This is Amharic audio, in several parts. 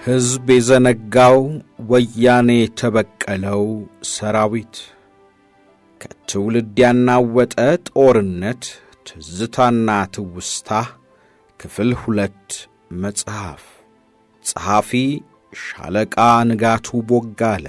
ሕዝብ የዘነጋው ወያኔ ተበቀለው ሰራዊት ከትውልድ ያናወጠ ጦርነት ትዝታና ትውስታ ክፍል 2 መጽሐፍ ጸሐፊ ሻለቃ ንጋቱ ቦጋለ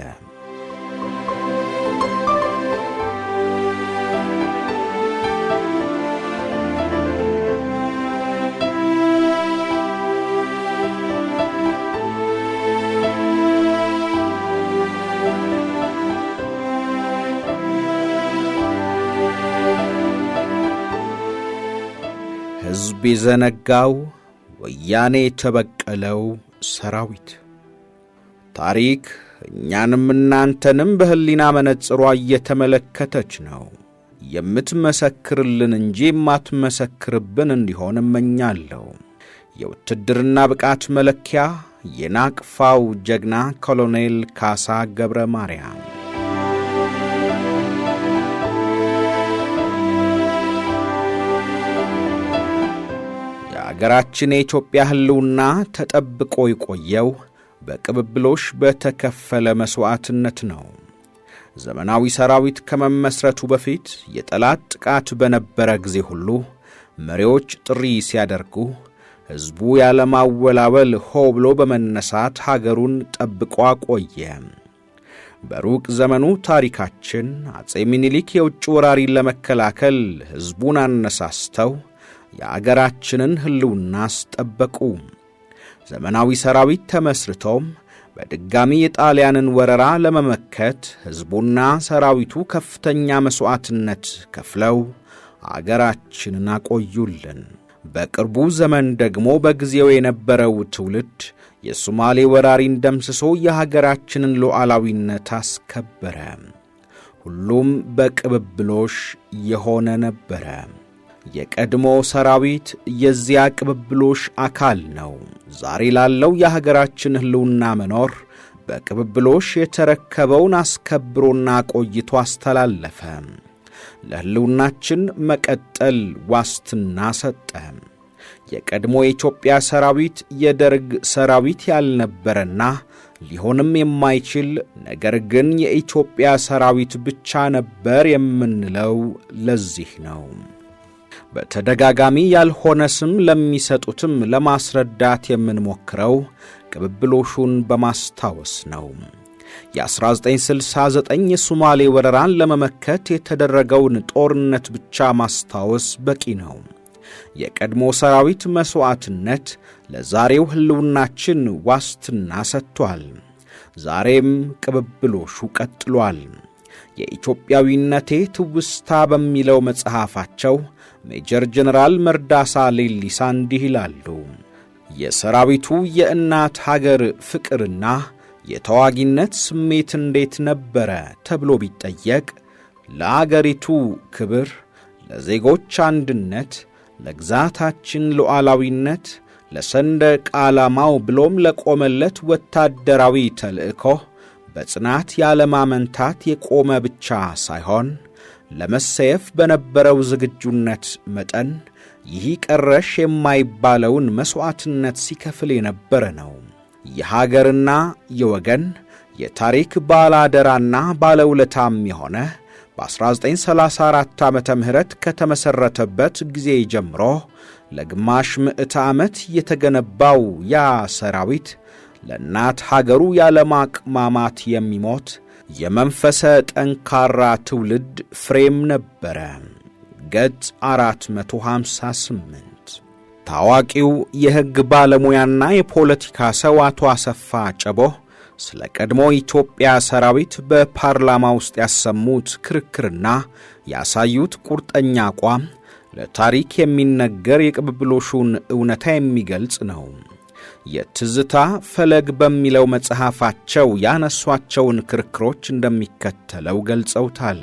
ሕዝብ የዘነጋው ወያኔ ተበቀለው ሰራዊት ታሪክ እኛንም እናንተንም በህሊና መነጽሯ እየተመለከተች ነው። የምትመሰክርልን እንጂ የማትመሰክርብን እንዲሆን እመኛለሁ። የውትድርና ብቃት መለኪያ የናቅፋው ጀግና ኮሎኔል ካሳ ገብረ ማርያም አገራችን የኢትዮጵያ ህልውና ተጠብቆ የቆየው በቅብብሎሽ በተከፈለ መስዋዕትነት ነው። ዘመናዊ ሰራዊት ከመመስረቱ በፊት የጠላት ጥቃት በነበረ ጊዜ ሁሉ መሪዎች ጥሪ ሲያደርጉ ሕዝቡ ያለማወላወል ሆ ብሎ በመነሳት ሀገሩን ጠብቆ ቆየ። በሩቅ ዘመኑ ታሪካችን አጼ ሚኒሊክ የውጭ ወራሪን ለመከላከል ሕዝቡን አነሳስተው የአገራችንን ህልውና አስጠበቁ። ዘመናዊ ሰራዊት ተመስርቶም በድጋሚ የጣሊያንን ወረራ ለመመከት ሕዝቡና ሰራዊቱ ከፍተኛ መስዋዕትነት ከፍለው አገራችንን አቆዩልን። በቅርቡ ዘመን ደግሞ በጊዜው የነበረው ትውልድ የሶማሌ ወራሪን ደምስሶ የሀገራችንን ሉዓላዊነት አስከበረ። ሁሉም በቅብብሎሽ የሆነ ነበረ። የቀድሞ ሰራዊት የዚያ ቅብብሎሽ አካል ነው። ዛሬ ላለው የሀገራችን ህልውና መኖር በቅብብሎሽ የተረከበውን አስከብሮና ቆይቶ አስተላለፈ። ለህልውናችን መቀጠል ዋስትና ሰጠ። የቀድሞ የኢትዮጵያ ሰራዊት የደርግ ሰራዊት ያልነበረና ሊሆንም የማይችል ነገር ግን የኢትዮጵያ ሰራዊት ብቻ ነበር የምንለው ለዚህ ነው። በተደጋጋሚ ያልሆነ ስም ለሚሰጡትም ለማስረዳት የምንሞክረው ቅብብሎሹን በማስታወስ ነው። የ1969 የሶማሌ ወረራን ለመመከት የተደረገውን ጦርነት ብቻ ማስታወስ በቂ ነው። የቀድሞ ሰራዊት መስዋዕትነት ለዛሬው ህልውናችን ዋስትና ሰጥቷል። ዛሬም ቅብብሎሹ ቀጥሏል። የኢትዮጵያዊነቴ ትውስታ በሚለው መጽሐፋቸው ሜጀር ጀነራል መርዳሳ ሌሊሳ እንዲህ ይላሉ። የሰራዊቱ የእናት ሀገር ፍቅርና የተዋጊነት ስሜት እንዴት ነበረ ተብሎ ቢጠየቅ ለአገሪቱ ክብር፣ ለዜጎች አንድነት፣ ለግዛታችን ሉዓላዊነት፣ ለሰንደቅ ዓላማው ብሎም ለቆመለት ወታደራዊ ተልእኮ በጽናት ያለማመንታት የቆመ ብቻ ሳይሆን ለመሰየፍ በነበረው ዝግጁነት መጠን ይህ ቀረሽ የማይባለውን መስዋዕትነት ሲከፍል የነበረ ነው። የሀገርና የወገን የታሪክ ባላደራና ባለውለታም የሆነ በ1934 ዓመተ ምህረት ከተመሠረተበት ጊዜ ጀምሮ ለግማሽ ምዕተ ዓመት የተገነባው ያ ሰራዊት ለእናት ሀገሩ ያለማቅማማት የሚሞት የመንፈሰ ጠንካራ ትውልድ ፍሬም ነበረ። ገጽ 458 ታዋቂው የሕግ ባለሙያና የፖለቲካ ሰው አቶ አሰፋ ጨቦ ስለ ቀድሞ ኢትዮጵያ ሰራዊት በፓርላማ ውስጥ ያሰሙት ክርክርና ያሳዩት ቁርጠኛ አቋም ለታሪክ የሚነገር የቅብብሎሹን እውነታ የሚገልጽ ነው። የትዝታ ፈለግ በሚለው መጽሐፋቸው ያነሷቸውን ክርክሮች እንደሚከተለው ገልጸውታል።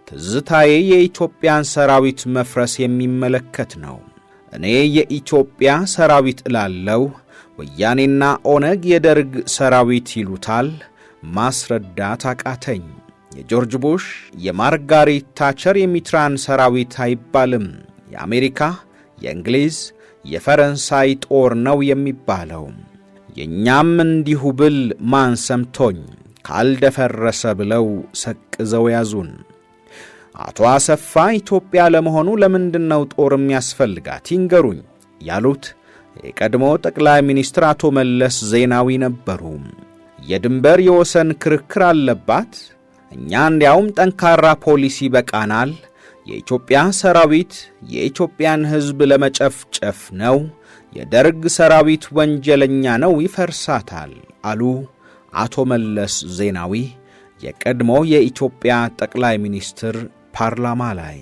ትዝታዬ የኢትዮጵያን ሰራዊት መፍረስ የሚመለከት ነው። እኔ የኢትዮጵያ ሰራዊት እላለው፣ ወያኔና ኦነግ የደርግ ሰራዊት ይሉታል። ማስረዳት አቃተኝ። የጆርጅ ቡሽ፣ የማርጋሬት ታቸር፣ የሚትራን ሰራዊት አይባልም። የአሜሪካ፣ የእንግሊዝ፣ የፈረንሳይ ጦር ነው የሚባለው። የኛም እንዲሁ ብል ማን ሰምቶኝ ካልደፈረሰ ብለው ሰቅዘው ያዙን። አቶ አሰፋ ኢትዮጵያ ለመሆኑ ለምንድነው ጦር የሚያስፈልጋት ይንገሩኝ ያሉት የቀድሞ ጠቅላይ ሚኒስትር አቶ መለስ ዜናዊ ነበሩ። የድንበር የወሰን ክርክር አለባት፣ እኛ እንዲያውም ጠንካራ ፖሊሲ በቃናል፣ የኢትዮጵያ ሰራዊት የኢትዮጵያን ሕዝብ ለመጨፍጨፍ ነው፣ የደርግ ሰራዊት ወንጀለኛ ነው ይፈርሳታል አሉ አቶ መለስ ዜናዊ የቀድሞ የኢትዮጵያ ጠቅላይ ሚኒስትር ፓርላማ ላይ።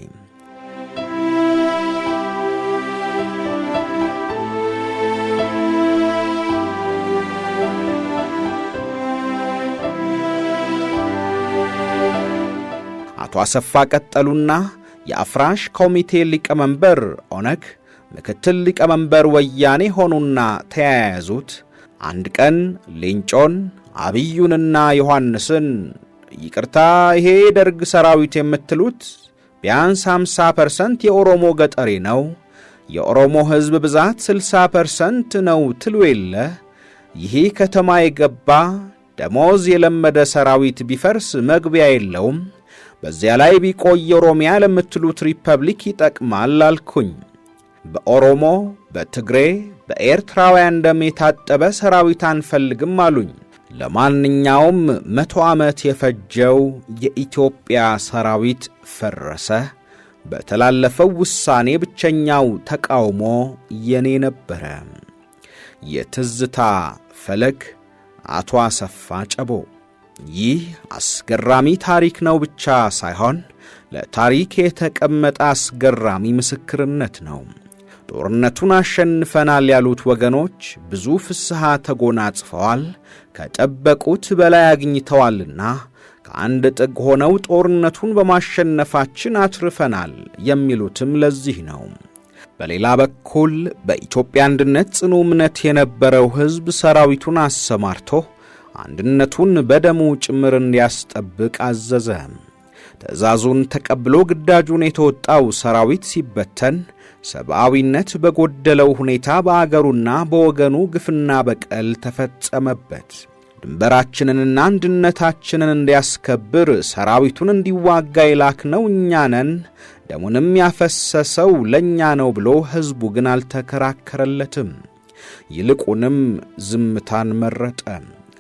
አቶ አሰፋ ቀጠሉና የአፍራሽ ኮሚቴ ሊቀመንበር ኦነግ ምክትል ሊቀመንበር ወያኔ ሆኑና ተያያዙት። አንድ ቀን ሌንጮን አብዩንና ዮሐንስን ይቅርታ ይሄ ደርግ ሰራዊት የምትሉት ቢያንስ 50% የኦሮሞ ገጠሬ ነው፣ የኦሮሞ ሕዝብ ብዛት 60% ነው ትሉ የለ፣ ይሄ ከተማ የገባ ደሞዝ የለመደ ሰራዊት ቢፈርስ መግቢያ የለውም፣ በዚያ ላይ ቢቆይ ኦሮሚያ ለምትሉት ሪፐብሊክ ይጠቅማል አልኩኝ። በኦሮሞ በትግሬ በኤርትራውያን ደም የታጠበ ሰራዊት አንፈልግም አሉኝ። ለማንኛውም 100 ዓመት የፈጀው የኢትዮጵያ ሰራዊት ፈረሰ። በተላለፈው ውሳኔ ብቸኛው ተቃውሞ የኔ ነበረ። የትዝታ ፈለግ አቶ አሰፋ ጨቦ። ይህ አስገራሚ ታሪክ ነው ብቻ ሳይሆን ለታሪክ የተቀመጠ አስገራሚ ምስክርነት ነው። ጦርነቱን አሸንፈናል ያሉት ወገኖች ብዙ ፍስሐ ተጎናጽፈዋል፣ ከጠበቁት በላይ አግኝተዋልና ከአንድ ጥግ ሆነው ጦርነቱን በማሸነፋችን አትርፈናል የሚሉትም ለዚህ ነው። በሌላ በኩል በኢትዮጵያ አንድነት ጽኑ እምነት የነበረው ሕዝብ ሰራዊቱን አሰማርቶ አንድነቱን በደሙ ጭምር እንዲያስጠብቅ አዘዘ። ትዕዛዙን ተቀብሎ ግዳጁን የተወጣው ሰራዊት ሲበተን ሰብአዊነት በጎደለው ሁኔታ በአገሩና በወገኑ ግፍና በቀል ተፈጸመበት። ድንበራችንንና አንድነታችንን እንዲያስከብር ሰራዊቱን እንዲዋጋ የላክነው እኛ ነን፣ ደሙንም ያፈሰሰው ለእኛ ነው ብሎ ሕዝቡ ግን አልተከራከረለትም። ይልቁንም ዝምታን መረጠ።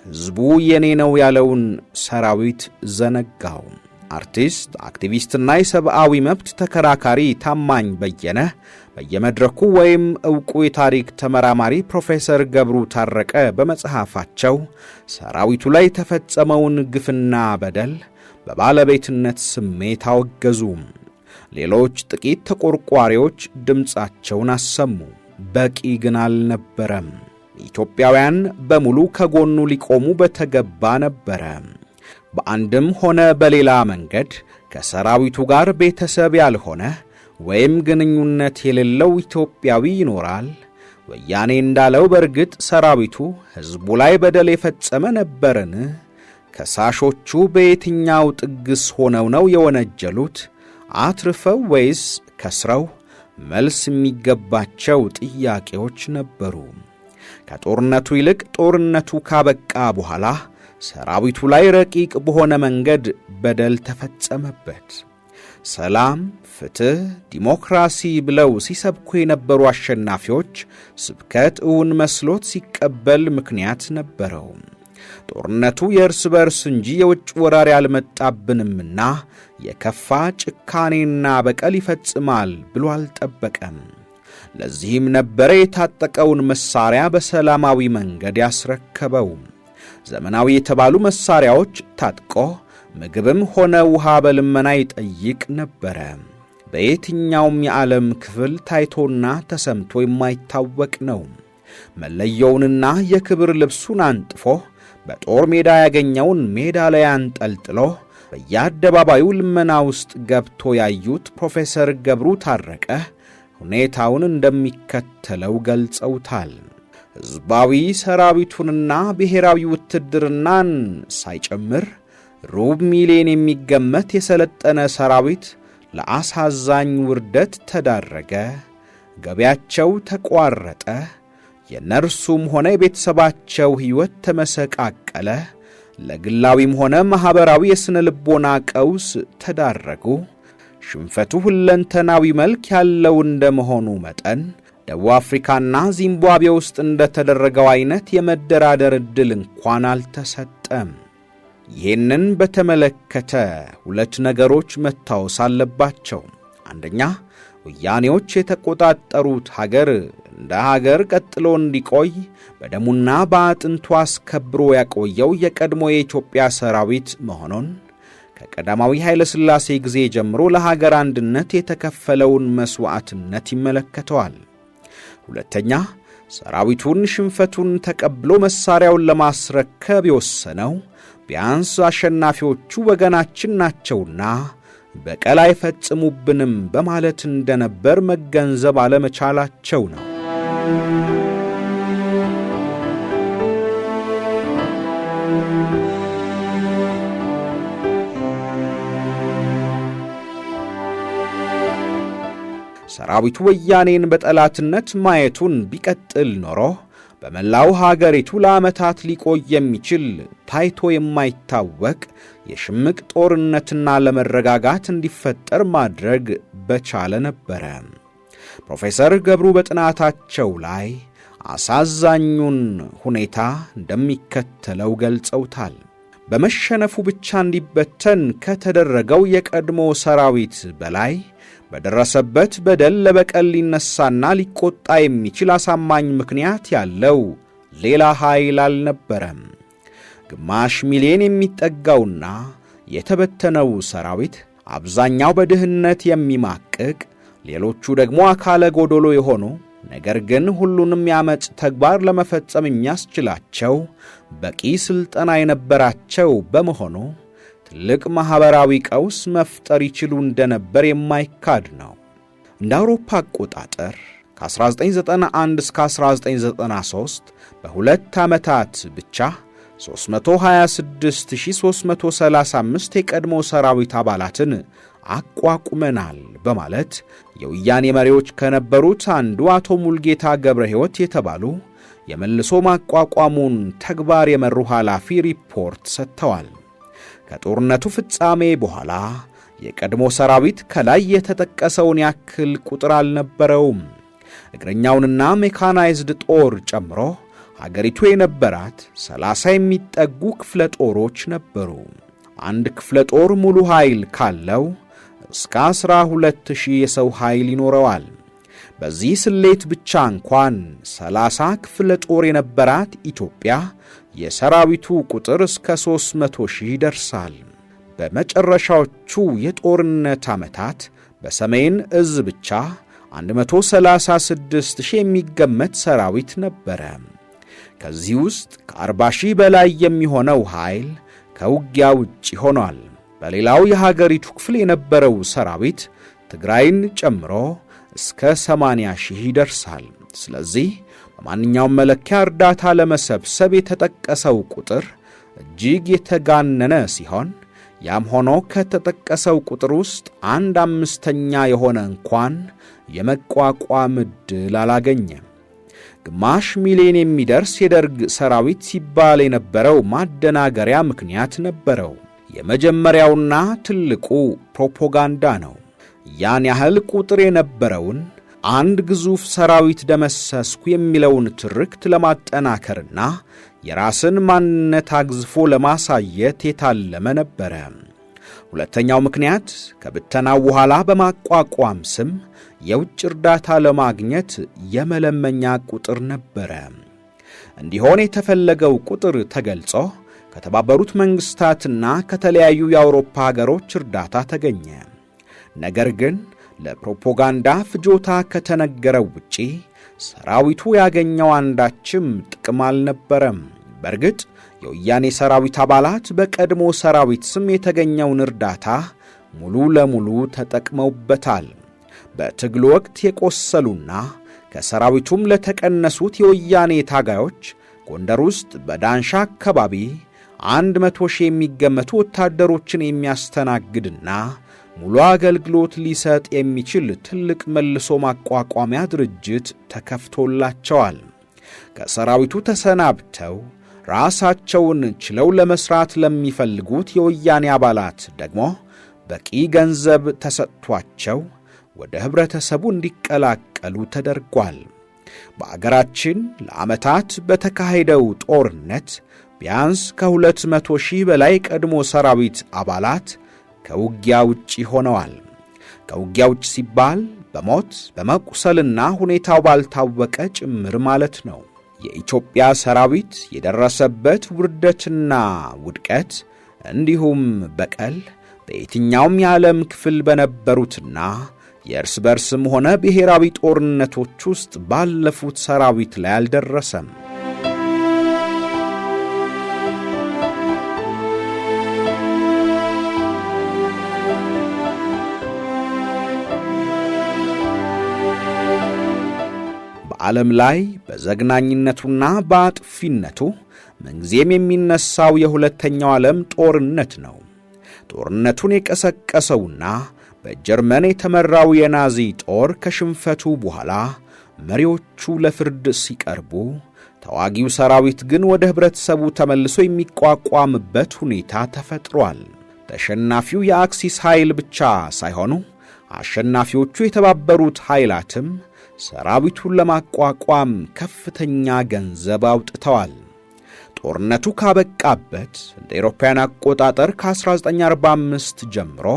ሕዝቡ የኔ ነው ያለውን ሰራዊት ዘነጋው። አርቲስት አክቲቪስትና የሰብአዊ መብት ተከራካሪ ታማኝ በየነ በየመድረኩ ወይም ዕውቁ የታሪክ ተመራማሪ ፕሮፌሰር ገብሩ ታረቀ በመጽሐፋቸው ሰራዊቱ ላይ የተፈጸመውን ግፍና በደል በባለቤትነት ስሜት አወገዙ። ሌሎች ጥቂት ተቆርቋሪዎች ድምፃቸውን አሰሙ። በቂ ግን አልነበረም። ኢትዮጵያውያን በሙሉ ከጎኑ ሊቆሙ በተገባ ነበረ። በአንድም ሆነ በሌላ መንገድ ከሰራዊቱ ጋር ቤተሰብ ያልሆነ ወይም ግንኙነት የሌለው ኢትዮጵያዊ ይኖራል። ወያኔ እንዳለው በርግጥ ሰራዊቱ ሕዝቡ ላይ በደል የፈጸመ ነበርን? ከሳሾቹ በየትኛው ጥግስ ሆነው ነው የወነጀሉት? አትርፈው ወይስ ከስረው? መልስ የሚገባቸው ጥያቄዎች ነበሩ። ከጦርነቱ ይልቅ ጦርነቱ ካበቃ በኋላ ሰራዊቱ ላይ ረቂቅ በሆነ መንገድ በደል ተፈጸመበት። ሰላም፣ ፍትህ፣ ዲሞክራሲ ብለው ሲሰብኩ የነበሩ አሸናፊዎች ስብከት እውን መስሎት ሲቀበል ምክንያት ነበረው። ጦርነቱ የእርስ በርስ እንጂ የውጭ ወራሪ አልመጣብንምና የከፋ ጭካኔና በቀል ይፈጽማል ብሎ አልጠበቀም። ለዚህም ነበረ የታጠቀውን መሳሪያ በሰላማዊ መንገድ ያስረከበው። ዘመናዊ የተባሉ መሳሪያዎች ታጥቆ ምግብም ሆነ ውሃ በልመና ይጠይቅ ነበረ። በየትኛውም የዓለም ክፍል ታይቶና ተሰምቶ የማይታወቅ ነው። መለየውንና የክብር ልብሱን አንጥፎ በጦር ሜዳ ያገኘውን ሜዳሊያ አንጠልጥሎ በየአደባባዩ ልመና ውስጥ ገብቶ ያዩት ፕሮፌሰር ገብሩ ታረቀ ሁኔታውን እንደሚከተለው ገልጸውታል። ሕዝባዊ ሰራዊቱንና ብሔራዊ ውትድርናን ሳይጨምር 500,000 የሚገመት የሰለጠነ ሰራዊት ለአሳዛኝ ውርደት ተዳረገ። ገቢያቸው ተቋረጠ። የነርሱም ሆነ የቤተሰባቸው ሕይወት ተመሰቃቀለ። ለግላዊም ሆነ ማኅበራዊ የሥነ ልቦና ቀውስ ተዳረጉ። ሽንፈቱ ሁለንተናዊ መልክ ያለው እንደመሆኑ መጠን ደቡብ አፍሪካና ዚምባብዌ ውስጥ እንደተደረገው አይነት የመደራደር ዕድል እንኳን አልተሰጠም። ይህንን በተመለከተ ሁለት ነገሮች መታወስ አለባቸው። አንደኛ፣ ወያኔዎች የተቆጣጠሩት ሀገር እንደ ሀገር ቀጥሎ እንዲቆይ በደሙና በአጥንቱ አስከብሮ ያቆየው የቀድሞ የኢትዮጵያ ሰራዊት መሆኑን ከቀዳማዊ ኃይለ ሥላሴ ጊዜ ጀምሮ ለሀገር አንድነት የተከፈለውን መስዋዕትነት ይመለከተዋል። ሁለተኛ፣ ሰራዊቱን ሽንፈቱን ተቀብሎ መሳሪያውን ለማስረከብ የወሰነው ቢያንስ አሸናፊዎቹ ወገናችን ናቸውና በቀል አይፈጽሙብንም በማለት እንደነበር መገንዘብ አለመቻላቸው ነው። ሰራዊቱ ወያኔን በጠላትነት ማየቱን ቢቀጥል ኖሮ በመላው ሀገሪቱ ለዓመታት ሊቆይ የሚችል ታይቶ የማይታወቅ የሽምቅ ጦርነትና ለመረጋጋት እንዲፈጠር ማድረግ በቻለ ነበረ። ፕሮፌሰር ገብሩ በጥናታቸው ላይ አሳዛኙን ሁኔታ እንደሚከተለው ገልጸውታል። በመሸነፉ ብቻ እንዲበተን ከተደረገው የቀድሞ ሰራዊት በላይ በደረሰበት በደል ለበቀል ሊነሳና ሊቆጣ የሚችል አሳማኝ ምክንያት ያለው ሌላ ኃይል አልነበረም። ግማሽ ሚሊዮን የሚጠጋውና የተበተነው ሰራዊት አብዛኛው በድህነት የሚማቅቅ፣ ሌሎቹ ደግሞ አካለ ጎዶሎ የሆኑ ነገር ግን ሁሉንም ያመጽ ተግባር ለመፈጸም የሚያስችላቸው በቂ ስልጠና የነበራቸው በመሆኑ ትልቅ ማኅበራዊ ቀውስ መፍጠር ይችሉ እንደነበር የማይካድ ነው። እንደ አውሮፓ አቆጣጠር ከ1991 እስከ 1993 በሁለት ዓመታት ብቻ 326335 የቀድሞ ሰራዊት አባላትን አቋቁመናል በማለት የወያኔ መሪዎች ከነበሩት አንዱ አቶ ሙልጌታ ገብረ ሕይወት የተባሉ የመልሶ ማቋቋሙን ተግባር የመሩ ኃላፊ ሪፖርት ሰጥተዋል። ከጦርነቱ ፍጻሜ በኋላ የቀድሞ ሰራዊት ከላይ የተጠቀሰውን ያክል ቁጥር አልነበረውም። እግረኛውንና ሜካናይዝድ ጦር ጨምሮ ሀገሪቱ የነበራት 30 የሚጠጉ ክፍለ ጦሮች ነበሩ። አንድ ክፍለ ጦር ሙሉ ኃይል ካለው እስከ 12000 የሰው ኃይል ይኖረዋል። በዚህ ስሌት ብቻ እንኳን 30 ክፍለ ጦር የነበራት ኢትዮጵያ የሰራዊቱ ቁጥር እስከ 300,000 ይደርሳል። በመጨረሻዎቹ የጦርነት ዓመታት በሰሜን እዝ ብቻ 136,000 የሚገመት ሰራዊት ነበረ። ከዚህ ውስጥ ከ40,000 በላይ የሚሆነው ኃይል ከውጊያ ውጭ ሆኗል። በሌላው የሀገሪቱ ክፍል የነበረው ሰራዊት ትግራይን ጨምሮ እስከ 80,000 ይደርሳል። ስለዚህ በማንኛውም መለኪያ እርዳታ ለመሰብሰብ የተጠቀሰው ቁጥር እጅግ የተጋነነ ሲሆን ያም ሆኖ ከተጠቀሰው ቁጥር ውስጥ 1/5 የሆነ እንኳን የመቋቋም ዕድል አላገኘም። ግማሽ ሚሊዮን የሚደርስ የደርግ ሰራዊት ሲባል የነበረው ማደናገሪያ ምክንያት ነበረው። የመጀመሪያውና ትልቁ ፕሮፓጋንዳ ነው። ያን ያህል ቁጥር የነበረውን አንድ ግዙፍ ሰራዊት ደመሰስኩ የሚለውን ትርክት ለማጠናከርና የራስን ማንነት አግዝፎ ለማሳየት የታለመ ነበረ። ሁለተኛው ምክንያት ከብተናው በኋላ በማቋቋም ስም የውጭ እርዳታ ለማግኘት የመለመኛ ቁጥር ነበረ። እንዲሆን የተፈለገው ቁጥር ተገልጾ ከተባበሩት መንግስታትና ከተለያዩ የአውሮፓ ሀገሮች እርዳታ ተገኘ። ነገር ግን ለፕሮፓጋንዳ ፍጆታ ከተነገረው ውጪ ሰራዊቱ ያገኘው አንዳችም ጥቅም አልነበረም። በእርግጥ የወያኔ ሰራዊት አባላት በቀድሞ ሰራዊት ስም የተገኘውን እርዳታ ሙሉ ለሙሉ ተጠቅመውበታል። በትግል ወቅት የቆሰሉና ከሰራዊቱም ለተቀነሱት የወያኔ ታጋዮች ጎንደር ውስጥ በዳንሻ አካባቢ 100,000 የሚገመቱ ወታደሮችን የሚያስተናግድና ሙሉ አገልግሎት ሊሰጥ የሚችል ትልቅ መልሶ ማቋቋሚያ ድርጅት ተከፍቶላቸዋል። ከሰራዊቱ ተሰናብተው ራሳቸውን ችለው ለመስራት ለሚፈልጉት የወያኔ አባላት ደግሞ በቂ ገንዘብ ተሰጥቷቸው ወደ ህብረተሰቡ እንዲቀላቀሉ ተደርጓል። በአገራችን ለዓመታት በተካሄደው ጦርነት ቢያንስ ከ200,000 በላይ ቀድሞ ሰራዊት አባላት ከውጊያ ውጪ ሆነዋል። ከውጊያ ውጪ ሲባል በሞት በመቁሰልና ሁኔታው ባልታወቀ ጭምር ማለት ነው። የኢትዮጵያ ሰራዊት የደረሰበት ውርደትና ውድቀት እንዲሁም በቀል በየትኛውም የዓለም ክፍል በነበሩትና የእርስ በርስም ሆነ ብሔራዊ ጦርነቶች ውስጥ ባለፉት ሰራዊት ላይ አልደረሰም። በዓለም ላይ በዘግናኝነቱና በአጥፊነቱ ምንጊዜም የሚነሳው የሁለተኛው ዓለም ጦርነት ነው። ጦርነቱን የቀሰቀሰውና በጀርመን የተመራው የናዚ ጦር ከሽንፈቱ በኋላ መሪዎቹ ለፍርድ ሲቀርቡ፣ ተዋጊው ሰራዊት ግን ወደ ህብረተሰቡ ተመልሶ የሚቋቋምበት ሁኔታ ተፈጥሯል። ተሸናፊው የአክሲስ ኃይል ብቻ ሳይሆኑ አሸናፊዎቹ የተባበሩት ኃይላትም ሰራዊቱን ለማቋቋም ከፍተኛ ገንዘብ አውጥተዋል። ጦርነቱ ካበቃበት እንደ አውሮፓውያን አቆጣጠር ከ1945 ጀምሮ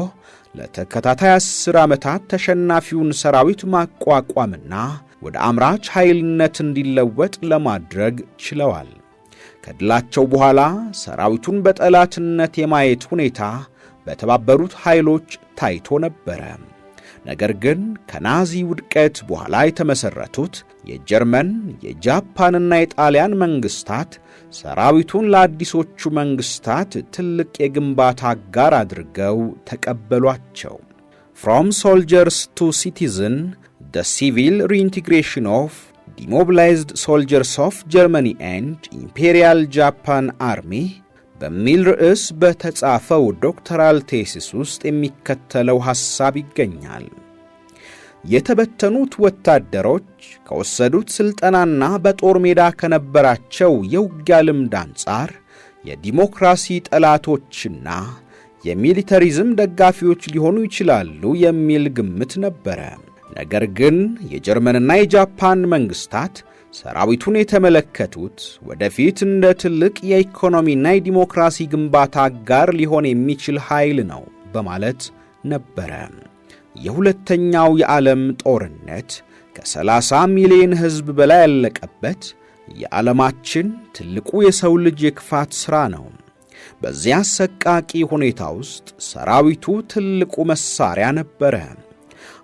ለተከታታይ 10 ዓመታት ተሸናፊውን ሰራዊት ማቋቋምና ወደ አምራች ኃይልነት እንዲለወጥ ለማድረግ ችለዋል። ከድላቸው በኋላ ሰራዊቱን በጠላትነት የማየት ሁኔታ በተባበሩት ኃይሎች ታይቶ ነበረ። ነገር ግን ከናዚ ውድቀት በኋላ የተመሰረቱት የጀርመን፣ የጃፓንና የጣሊያን መንግስታት ሰራዊቱን ለአዲሶቹ መንግስታት ትልቅ የግንባታ አጋር አድርገው ተቀበሏቸው። From soldiers to citizen, the civil reintegration of demobilized soldiers of Germany and Imperial Japan Army በሚል ርዕስ በተጻፈው ዶክተራል ቴሲስ ውስጥ የሚከተለው ሐሳብ ይገኛል። የተበተኑት ወታደሮች ከወሰዱት ስልጠናና በጦር ሜዳ ከነበራቸው የውጊያ ልምድ አንጻር የዲሞክራሲ ጠላቶችና የሚሊተሪዝም ደጋፊዎች ሊሆኑ ይችላሉ የሚል ግምት ነበረ። ነገር ግን የጀርመንና የጃፓን መንግስታት ሰራዊቱን የተመለከቱት ወደፊት እንደ ትልቅ የኢኮኖሚና የዲሞክራሲ ግንባታ አጋር ሊሆን የሚችል ኃይል ነው በማለት ነበረ። የሁለተኛው የዓለም ጦርነት ከ30 ሚሊዮን ሕዝብ በላይ ያለቀበት የዓለማችን ትልቁ የሰው ልጅ የክፋት ሥራ ነው። በዚያ አሰቃቂ ሁኔታ ውስጥ ሰራዊቱ ትልቁ መሳሪያ ነበረ።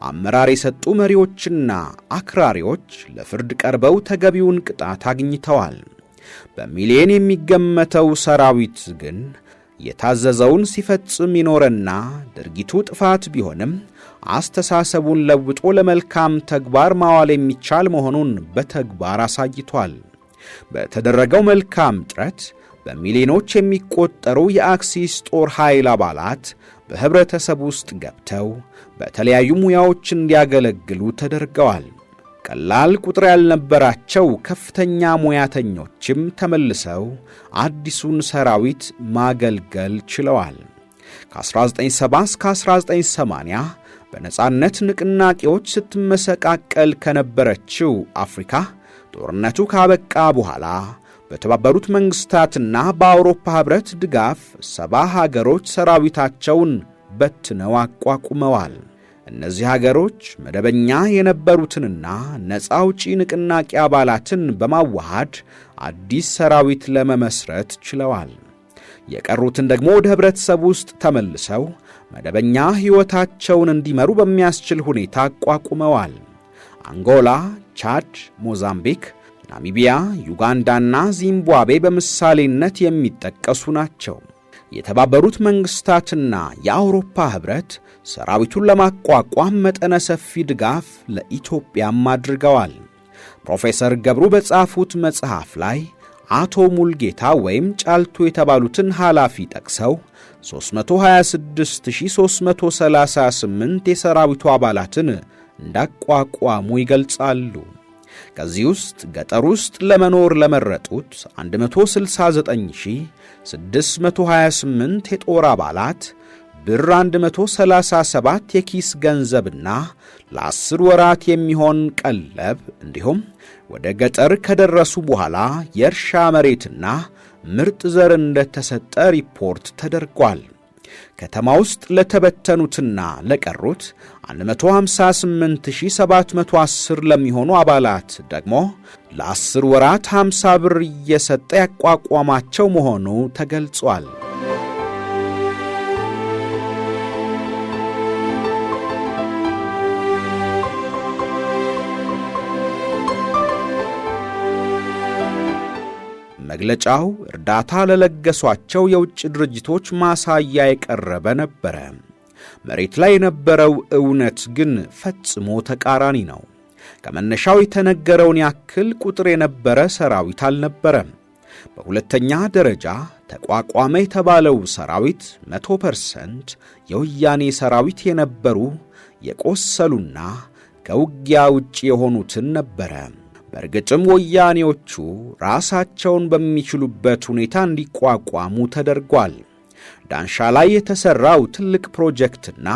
አመራር የሰጡ መሪዎችና አክራሪዎች ለፍርድ ቀርበው ተገቢውን ቅጣት አግኝተዋል። በሚሊዮን የሚገመተው ሰራዊት ግን የታዘዘውን ሲፈጽም ይኖርና ድርጊቱ ጥፋት ቢሆንም አስተሳሰቡን ለውጦ ለመልካም ተግባር ማዋል የሚቻል መሆኑን በተግባር አሳይቷል። በተደረገው መልካም ጥረት በሚሊዮኖች የሚቆጠሩ የአክሲስ ጦር ኃይል አባላት በህብረተሰብ ውስጥ ገብተው በተለያዩ ሙያዎች እንዲያገለግሉ ተደርገዋል። ቀላል ቁጥር ያልነበራቸው ከፍተኛ ሙያተኞችም ተመልሰው አዲሱን ሰራዊት ማገልገል ችለዋል። ከ1970 እስከ 1980 በነጻነት ንቅናቄዎች ስትመሰቃቀል ከነበረችው አፍሪካ ጦርነቱ ካበቃ በኋላ በተባበሩት መንግስታትና በአውሮፓ ህብረት ድጋፍ 70 ሀገሮች ሰራዊታቸውን በትነው አቋቁመዋል። እነዚህ ሀገሮች መደበኛ የነበሩትንና ነፃ አውጪ ንቅናቄ አባላትን በማዋሃድ አዲስ ሰራዊት ለመመስረት ችለዋል። የቀሩትን ደግሞ ወደ ህብረተሰብ ውስጥ ተመልሰው መደበኛ ሕይወታቸውን እንዲመሩ በሚያስችል ሁኔታ አቋቁመዋል። አንጎላ፣ ቻድ፣ ሞዛምቢክ፣ ናሚቢያ፣ ዩጋንዳና ዚምባብዌ በምሳሌነት የሚጠቀሱ ናቸው። የተባበሩት መንግስታትና የአውሮፓ ህብረት ሰራዊቱን ለማቋቋም መጠነ ሰፊ ድጋፍ ለኢትዮጵያም አድርገዋል። ፕሮፌሰር ገብሩ በጻፉት መጽሐፍ ላይ አቶ ሙልጌታ ወይም ጫልቱ የተባሉትን ኃላፊ ጠቅሰው 326338 የሰራዊቱ አባላትን እንዳቋቋሙ ይገልጻሉ። ከዚህ ውስጥ ገጠር ውስጥ ለመኖር ለመረጡት 169628 የጦር አባላት ብር 137 የኪስ ገንዘብና ለ10 ወራት የሚሆን ቀለብ እንዲሁም ወደ ገጠር ከደረሱ በኋላ የእርሻ መሬትና ምርጥ ዘር እንደተሰጠ ሪፖርት ተደርጓል። ከተማ ውስጥ ለተበተኑትና ለቀሩት 158710 ለሚሆኑ አባላት ደግሞ ለ10 ወራት 50 ብር እየሰጠ ያቋቋማቸው መሆኑ ተገልጿል። መግለጫው እርዳታ ለለገሷቸው የውጭ ድርጅቶች ማሳያ የቀረበ ነበረ። መሬት ላይ የነበረው እውነት ግን ፈጽሞ ተቃራኒ ነው። ከመነሻው የተነገረውን ያክል ቁጥር የነበረ ሰራዊት አልነበረም። በሁለተኛ ደረጃ ተቋቋመ የተባለው ሰራዊት 100% የወያኔ ሰራዊት የነበሩ የቆሰሉና ከውጊያ ውጭ የሆኑትን ነበረ። በእርግጥም ወያኔዎቹ ራሳቸውን በሚችሉበት ሁኔታ እንዲቋቋሙ ተደርጓል። ዳንሻ ላይ የተሰራው ትልቅ ፕሮጀክትና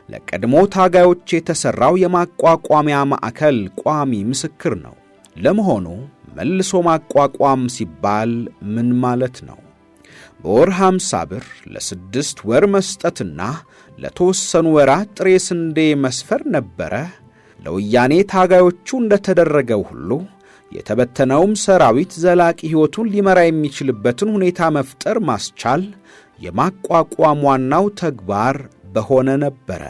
ለቀድሞ ታጋዮች የተሰራው የማቋቋሚያ ማዕከል ቋሚ ምስክር ነው። ለመሆኑ መልሶ ማቋቋም ሲባል ምን ማለት ነው? በወር 50 ብር ለ6 ወር መስጠትና ለተወሰኑ ወራት ጥሬ ስንዴ መስፈር ነበረ? ለወያኔ ታጋዮቹ እንደተደረገው ሁሉ የተበተነውም ሰራዊት ዘላቂ ሕይወቱን ሊመራ የሚችልበትን ሁኔታ መፍጠር ማስቻል የማቋቋም ዋናው ተግባር በሆነ ነበረ።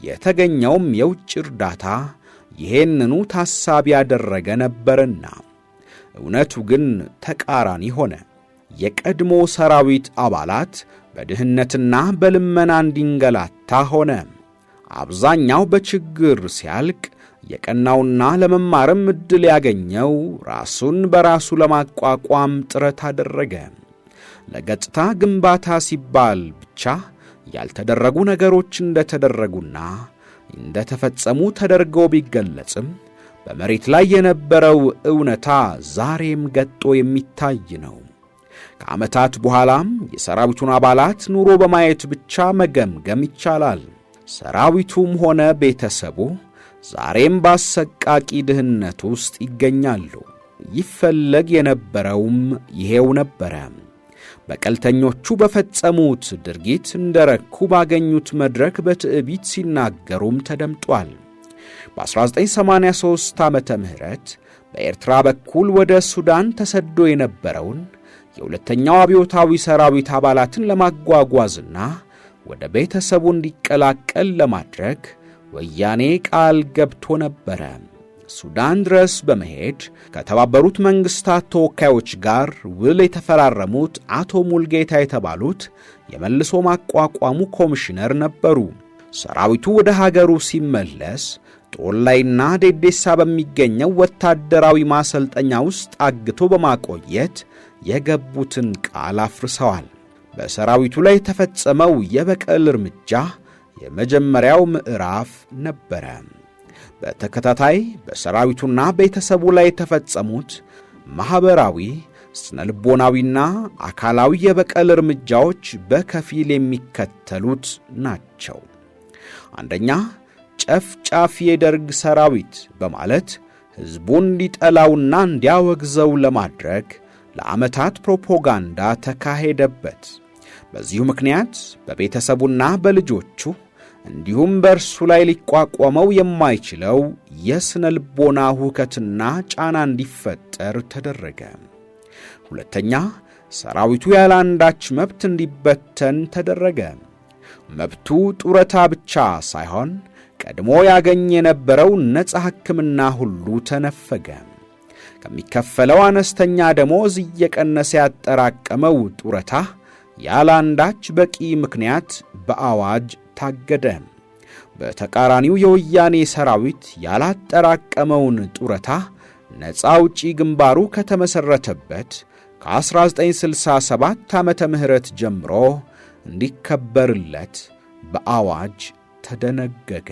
የተገኘውም የውጭ እርዳታ ይሄንኑ ታሳቢ ያደረገ ነበርና፣ እውነቱ ግን ተቃራኒ ሆነ። የቀድሞ ሰራዊት አባላት በድህነትና በልመና እንዲንገላታ ሆነ። አብዛኛው በችግር ሲያልቅ የቀናውና ለመማርም ዕድል ያገኘው ራሱን በራሱ ለማቋቋም ጥረት አደረገ። ለገጽታ ግንባታ ሲባል ብቻ ያልተደረጉ ነገሮች እንደተደረጉና እንደተፈጸሙ ተደርገው ቢገለጽም በመሬት ላይ የነበረው እውነታ ዛሬም ገጦ የሚታይ ነው። ከዓመታት በኋላም የሰራዊቱን አባላት ኑሮ በማየት ብቻ መገምገም ይቻላል። ሰራዊቱም ሆነ ቤተሰቡ ዛሬም በአሰቃቂ ድህነት ውስጥ ይገኛሉ። ይፈለግ የነበረውም ይሄው ነበረ። በቀልተኞቹ በፈጸሙት ድርጊት እንደረኩ ባገኙት መድረክ በትዕቢት ሲናገሩም ተደምጧል። በ1983 ዓመተ ምህረት በኤርትራ በኩል ወደ ሱዳን ተሰዶ የነበረውን የሁለተኛው አብዮታዊ ሰራዊት አባላትን ለማጓጓዝና ወደ ቤተሰቡ እንዲቀላቀል ለማድረግ ወያኔ ቃል ገብቶ ነበረ። ሱዳን ድረስ በመሄድ ከተባበሩት መንግስታት ተወካዮች ጋር ውል የተፈራረሙት አቶ ሙልጌታ የተባሉት የመልሶ ማቋቋሙ ኮሚሽነር ነበሩ። ሰራዊቱ ወደ ሀገሩ ሲመለስ ጦላይና ዴዴሳ በሚገኘው ወታደራዊ ማሰልጠኛ ውስጥ አግቶ በማቆየት የገቡትን ቃል አፍርሰዋል። በሰራዊቱ ላይ የተፈጸመው የበቀል እርምጃ የመጀመሪያው ምዕራፍ ነበረ። በተከታታይ በሰራዊቱና ቤተሰቡ ላይ የተፈጸሙት ማኅበራዊ፣ ስነልቦናዊና አካላዊ የበቀል እርምጃዎች በከፊል የሚከተሉት ናቸው። አንደኛ፣ ጨፍጫፊ የደርግ ሰራዊት በማለት ሕዝቡን እንዲጠላውና እንዲያወግዘው ለማድረግ ለዓመታት ፕሮፓጋንዳ ተካሄደበት። በዚሁ ምክንያት በቤተሰቡና በልጆቹ እንዲሁም በእርሱ ላይ ሊቋቋመው የማይችለው የስነ ልቦና ሁከትና ጫና እንዲፈጠር ተደረገ። ሁለተኛ፣ ሰራዊቱ ያለ አንዳች መብት እንዲበተን ተደረገ። መብቱ ጡረታ ብቻ ሳይሆን ቀድሞ ያገኝ የነበረው ነፃ ሕክምና ሁሉ ተነፈገ። ከሚከፈለው አነስተኛ ደሞዝ እየቀነሰ ያጠራቀመው ጡረታ ያለ አንዳች በቂ ምክንያት በአዋጅ ታገደ። በተቃራኒው የወያኔ ሰራዊት ያላጠራቀመውን ጡረታ ነፃ አውጪ ግንባሩ ከተመሠረተበት ከ1967 ዓመተ ምህረት ጀምሮ እንዲከበርለት በአዋጅ ተደነገገ።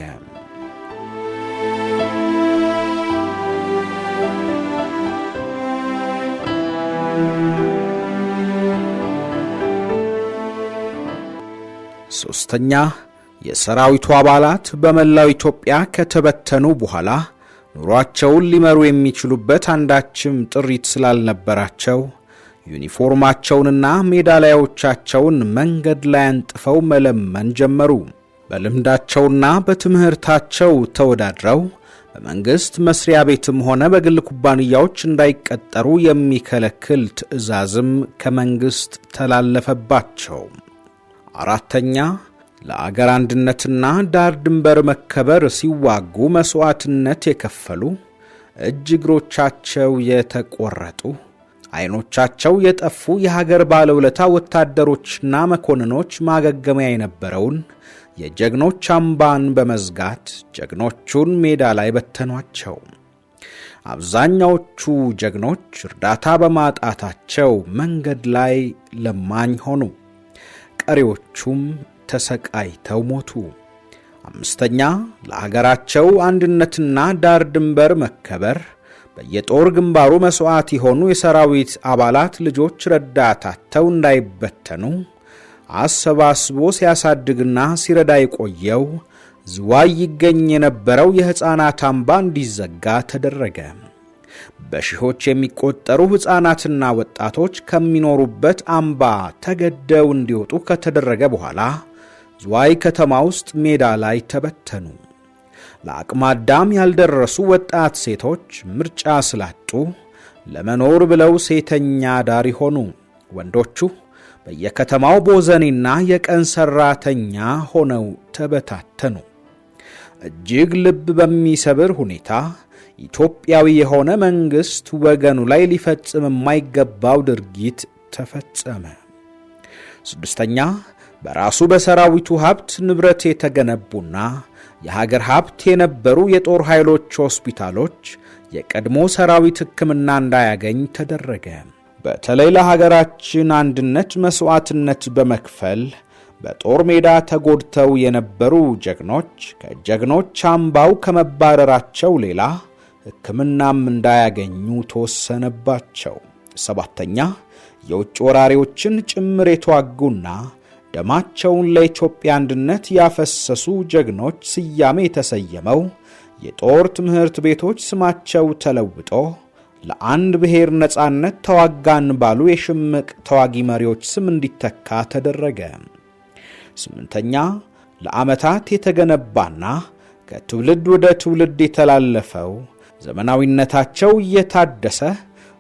ሶስተኛ የሰራዊቱ አባላት በመላው ኢትዮጵያ ከተበተኑ በኋላ ኑሯቸውን ሊመሩ የሚችሉበት አንዳችም ጥሪት ስላልነበራቸው ዩኒፎርማቸውንና ሜዳሊያዎቻቸውን መንገድ ላይ አንጥፈው መለመን ጀመሩ። በልምዳቸውና በትምህርታቸው ተወዳድረው በመንግስት መስሪያ ቤትም ሆነ በግል ኩባንያዎች እንዳይቀጠሩ የሚከለክል ትዕዛዝም ከመንግስት ተላለፈባቸው። አራተኛ ለአገር አንድነትና ዳር ድንበር መከበር ሲዋጉ መስዋዕትነት የከፈሉ እጅ እግሮቻቸው የተቆረጡ አይኖቻቸው የጠፉ የሀገር ባለውለታ ወታደሮችና መኮንኖች ማገገሚያ የነበረውን የጀግኖች አምባን በመዝጋት ጀግኖቹን ሜዳ ላይ በተኗቸው። አብዛኛዎቹ ጀግኖች እርዳታ በማጣታቸው መንገድ ላይ ለማኝ ሆኑ። ቀሪዎቹም ተሰቃይተው ሞቱ። አምስተኛ ለሀገራቸው አንድነትና ዳር ድንበር መከበር በየጦር ግንባሩ መስዋዕት የሆኑ የሰራዊት አባላት ልጆች ረዳታቸው እንዳይበተኑ አሰባስቦ ሲያሳድግና ሲረዳ የቆየው ዝዋይ ይገኝ የነበረው የሕፃናት አምባ እንዲዘጋ ተደረገ። በሺዎች የሚቆጠሩ ሕፃናትና ወጣቶች ከሚኖሩበት አምባ ተገደው እንዲወጡ ከተደረገ በኋላ ዝዋይ ከተማ ውስጥ ሜዳ ላይ ተበተኑ። ለአቅመ አዳም ያልደረሱ ወጣት ሴቶች ምርጫ ስላጡ ለመኖር ብለው ሴተኛ ዳሪ ሆኑ። ወንዶቹ በየከተማው ቦዘኔና የቀን ሰራተኛ ሆነው ተበታተኑ። እጅግ ልብ በሚሰብር ሁኔታ ኢትዮጵያዊ የሆነ መንግስት ወገኑ ላይ ሊፈጽም የማይገባው ድርጊት ተፈጸመ። ስድስተኛ በራሱ በሰራዊቱ ሀብት ንብረት የተገነቡና የሀገር ሀብት የነበሩ የጦር ኃይሎች ሆስፒታሎች የቀድሞ ሰራዊት ሕክምና እንዳያገኝ ተደረገ። በተለይ ለሀገራችን አንድነት መስዋዕትነት በመክፈል በጦር ሜዳ ተጎድተው የነበሩ ጀግኖች ከጀግኖች አምባው ከመባረራቸው ሌላ ሕክምናም እንዳያገኙ ተወሰነባቸው። ሰባተኛ የውጭ ወራሪዎችን ጭምር የተዋጉና ደማቸውን ለኢትዮጵያ አንድነት ያፈሰሱ ጀግኖች ስያሜ የተሰየመው የጦር ትምህርት ቤቶች ስማቸው ተለውጦ ለአንድ ብሔር ነጻነት ተዋጋን ባሉ የሽምቅ ተዋጊ መሪዎች ስም እንዲተካ ተደረገ። ስምንተኛ ለዓመታት የተገነባና ከትውልድ ወደ ትውልድ የተላለፈው ዘመናዊነታቸው እየታደሰ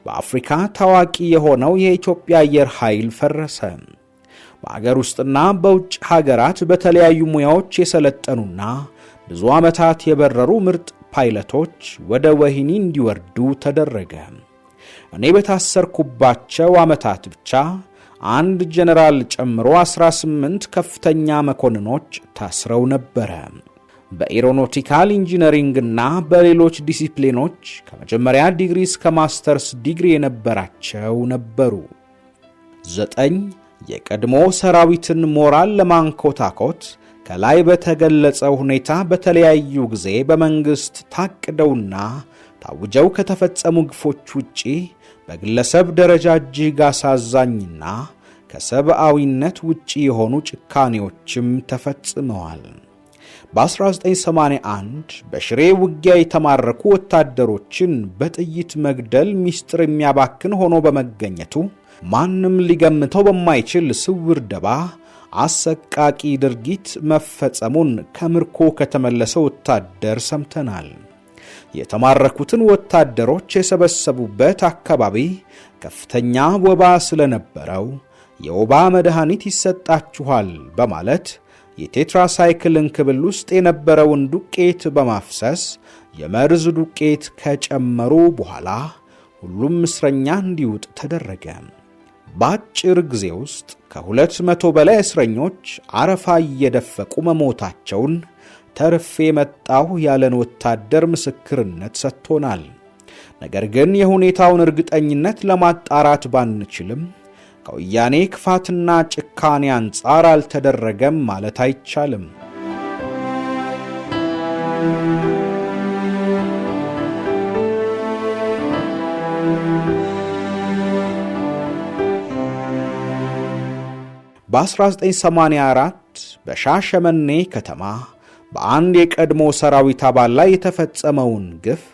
በአፍሪካ ታዋቂ የሆነው የኢትዮጵያ አየር ኃይል ፈረሰ። በአገር ውስጥና በውጭ ሀገራት በተለያዩ ሙያዎች የሰለጠኑና ብዙ ዓመታት የበረሩ ምርጥ ፓይለቶች ወደ ወህኒ እንዲወርዱ ተደረገ። እኔ በታሰርኩባቸው ዓመታት ብቻ አንድ ጀነራል ጨምሮ 18 ከፍተኛ መኮንኖች ታስረው ነበረ። በኤሮኖቲካል ኢንጂነሪንግና በሌሎች ዲሲፕሊኖች ከመጀመሪያ ዲግሪ እስከ ማስተርስ ዲግሪ የነበራቸው ነበሩ። 9 የቀድሞ ሰራዊትን ሞራል ለማንኮታኮት ከላይ በተገለጸው ሁኔታ በተለያዩ ጊዜ በመንግስት ታቅደውና ታውጀው ከተፈጸሙ ግፎች ውጪ በግለሰብ ደረጃ እጅግ አሳዛኝና ከሰብአዊነት ውጪ የሆኑ ጭካኔዎችም ተፈጽመዋል። በ1981 በሽሬ ውጊያ የተማረኩ ወታደሮችን በጥይት መግደል ሚስጥር የሚያባክን ሆኖ በመገኘቱ ማንም ሊገምተው በማይችል ስውር ደባ አሰቃቂ ድርጊት መፈጸሙን ከምርኮ ከተመለሰ ወታደር ሰምተናል። የተማረኩትን ወታደሮች የሰበሰቡበት አካባቢ ከፍተኛ ወባ ስለነበረው የወባ መድኃኒት ይሰጣችኋል በማለት የቴትራሳይክልን ክብል ውስጥ የነበረውን ዱቄት በማፍሰስ የመርዝ ዱቄት ከጨመሩ በኋላ ሁሉም እስረኛ እንዲውጥ ተደረገ። በአጭር ጊዜ ውስጥ ከ200 በላይ እስረኞች አረፋ እየደፈቁ መሞታቸውን ተርፌ መጣሁ ያለን ወታደር ምስክርነት ሰጥቶናል። ነገር ግን የሁኔታውን እርግጠኝነት ለማጣራት ባንችልም ከወያኔ ክፋትና ጭካኔ አንጻር አልተደረገም ማለት አይቻልም። በ1984 በሻሸመኔ ከተማ በአንድ የቀድሞ ሰራዊት አባል ላይ የተፈጸመውን ግፍ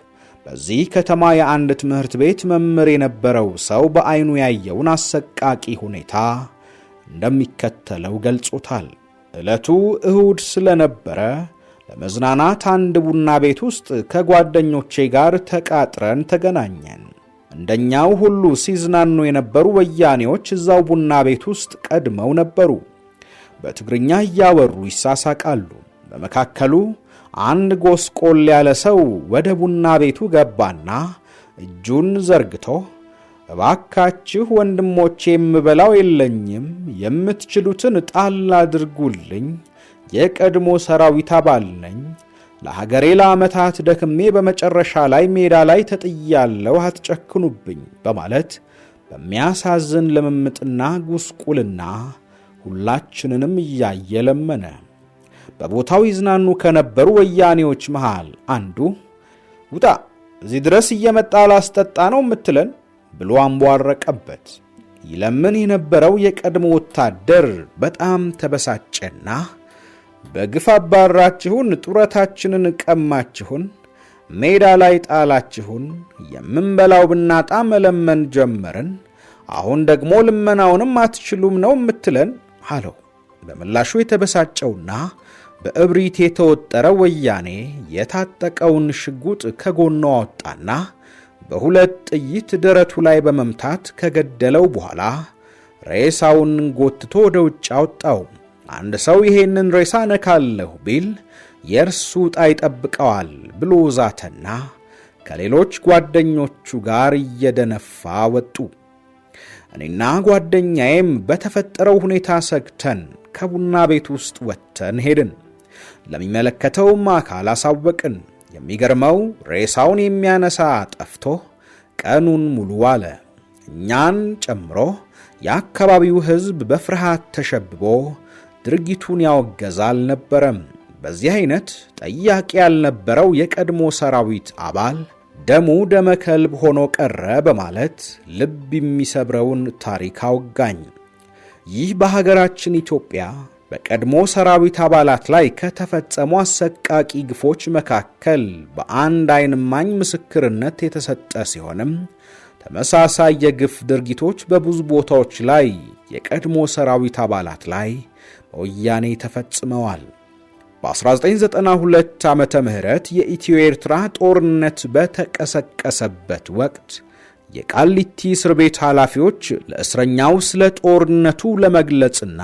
በዚህ ከተማ የአንድ ትምህርት ቤት መምህር የነበረው ሰው በአይኑ ያየውን አሰቃቂ ሁኔታ እንደሚከተለው ገልጾታል። ዕለቱ እሁድ ስለነበረ ለመዝናናት አንድ ቡና ቤት ውስጥ ከጓደኞቼ ጋር ተቃጥረን ተገናኘን። እንደኛው ሁሉ ሲዝናኑ የነበሩ ወያኔዎች እዛው ቡና ቤት ውስጥ ቀድመው ነበሩ። በትግርኛ እያወሩ ይሳሳቃሉ። በመካከሉ አንድ ጎስቆል ያለ ሰው ወደ ቡና ቤቱ ገባና እጁን ዘርግቶ እባካችሁ ወንድሞቼ የምበላው የለኝም፣ የምትችሉትን ጣል አድርጉልኝ፣ የቀድሞ ሰራዊት አባል ነኝ፣ ለሀገሬ ለዓመታት ደክሜ በመጨረሻ ላይ ሜዳ ላይ ተጥያለሁ፣ አትጨክኑብኝ በማለት በሚያሳዝን ልምምጥና ጉስቁልና ሁላችንንም እያየ ለመነ። በቦታው ይዝናኑ ከነበሩ ወያኔዎች መሃል አንዱ ውጣ፣ እዚህ ድረስ እየመጣ ላስጠጣ ነው የምትለን ብሎ አንቧረቀበት። ይለምን የነበረው የቀድሞ ወታደር በጣም ተበሳጨና በግፍ አባራችሁን፣ ጡረታችንን ቀማችሁን፣ ሜዳ ላይ ጣላችሁን፣ የምንበላው ብናጣ መለመን ጀመርን፣ አሁን ደግሞ ልመናውንም አትችሉም ነው የምትለን አለው። በምላሹ የተበሳጨውና በእብሪት የተወጠረ ወያኔ የታጠቀውን ሽጉጥ ከጎኑ አወጣና በሁለት ጥይት ደረቱ ላይ በመምታት ከገደለው በኋላ ሬሳውን ጎትቶ ወደ ውጭ አወጣው። አንድ ሰው ይሄንን ሬሳ ነካለሁ ቢል የእርሱ ዕጣ ይጠብቀዋል ብሎ ዛተና ከሌሎች ጓደኞቹ ጋር እየደነፋ ወጡ። እኔና ጓደኛዬም በተፈጠረው ሁኔታ ሰግተን ከቡና ቤት ውስጥ ወጥተን ሄድን። ለሚመለከተውም አካል አሳወቅን። የሚገርመው ሬሳውን የሚያነሳ ጠፍቶ ቀኑን ሙሉ ዋለ። እኛን ጨምሮ የአካባቢው ሕዝብ በፍርሃት ተሸብቦ ድርጊቱን ያወገዘ አልነበረም። በዚህ አይነት ጠያቂ ያልነበረው የቀድሞ ሰራዊት አባል ደሙ ደመከልብ ሆኖ ቀረ በማለት ልብ የሚሰብረውን ታሪክ አወጋኝ። ይህ በሀገራችን ኢትዮጵያ በቀድሞ ሰራዊት አባላት ላይ ከተፈጸሙ አሰቃቂ ግፎች መካከል በአንድ ዓይን እማኝ ምስክርነት የተሰጠ ሲሆንም ተመሳሳይ የግፍ ድርጊቶች በብዙ ቦታዎች ላይ የቀድሞ ሰራዊት አባላት ላይ በወያኔ ተፈጽመዋል። በ1992 ዓመተ ምህረት የኢትዮ ኤርትራ ጦርነት በተቀሰቀሰበት ወቅት የቃሊቲ እስር ቤት ኃላፊዎች ለእስረኛው ስለ ጦርነቱ ለመግለጽና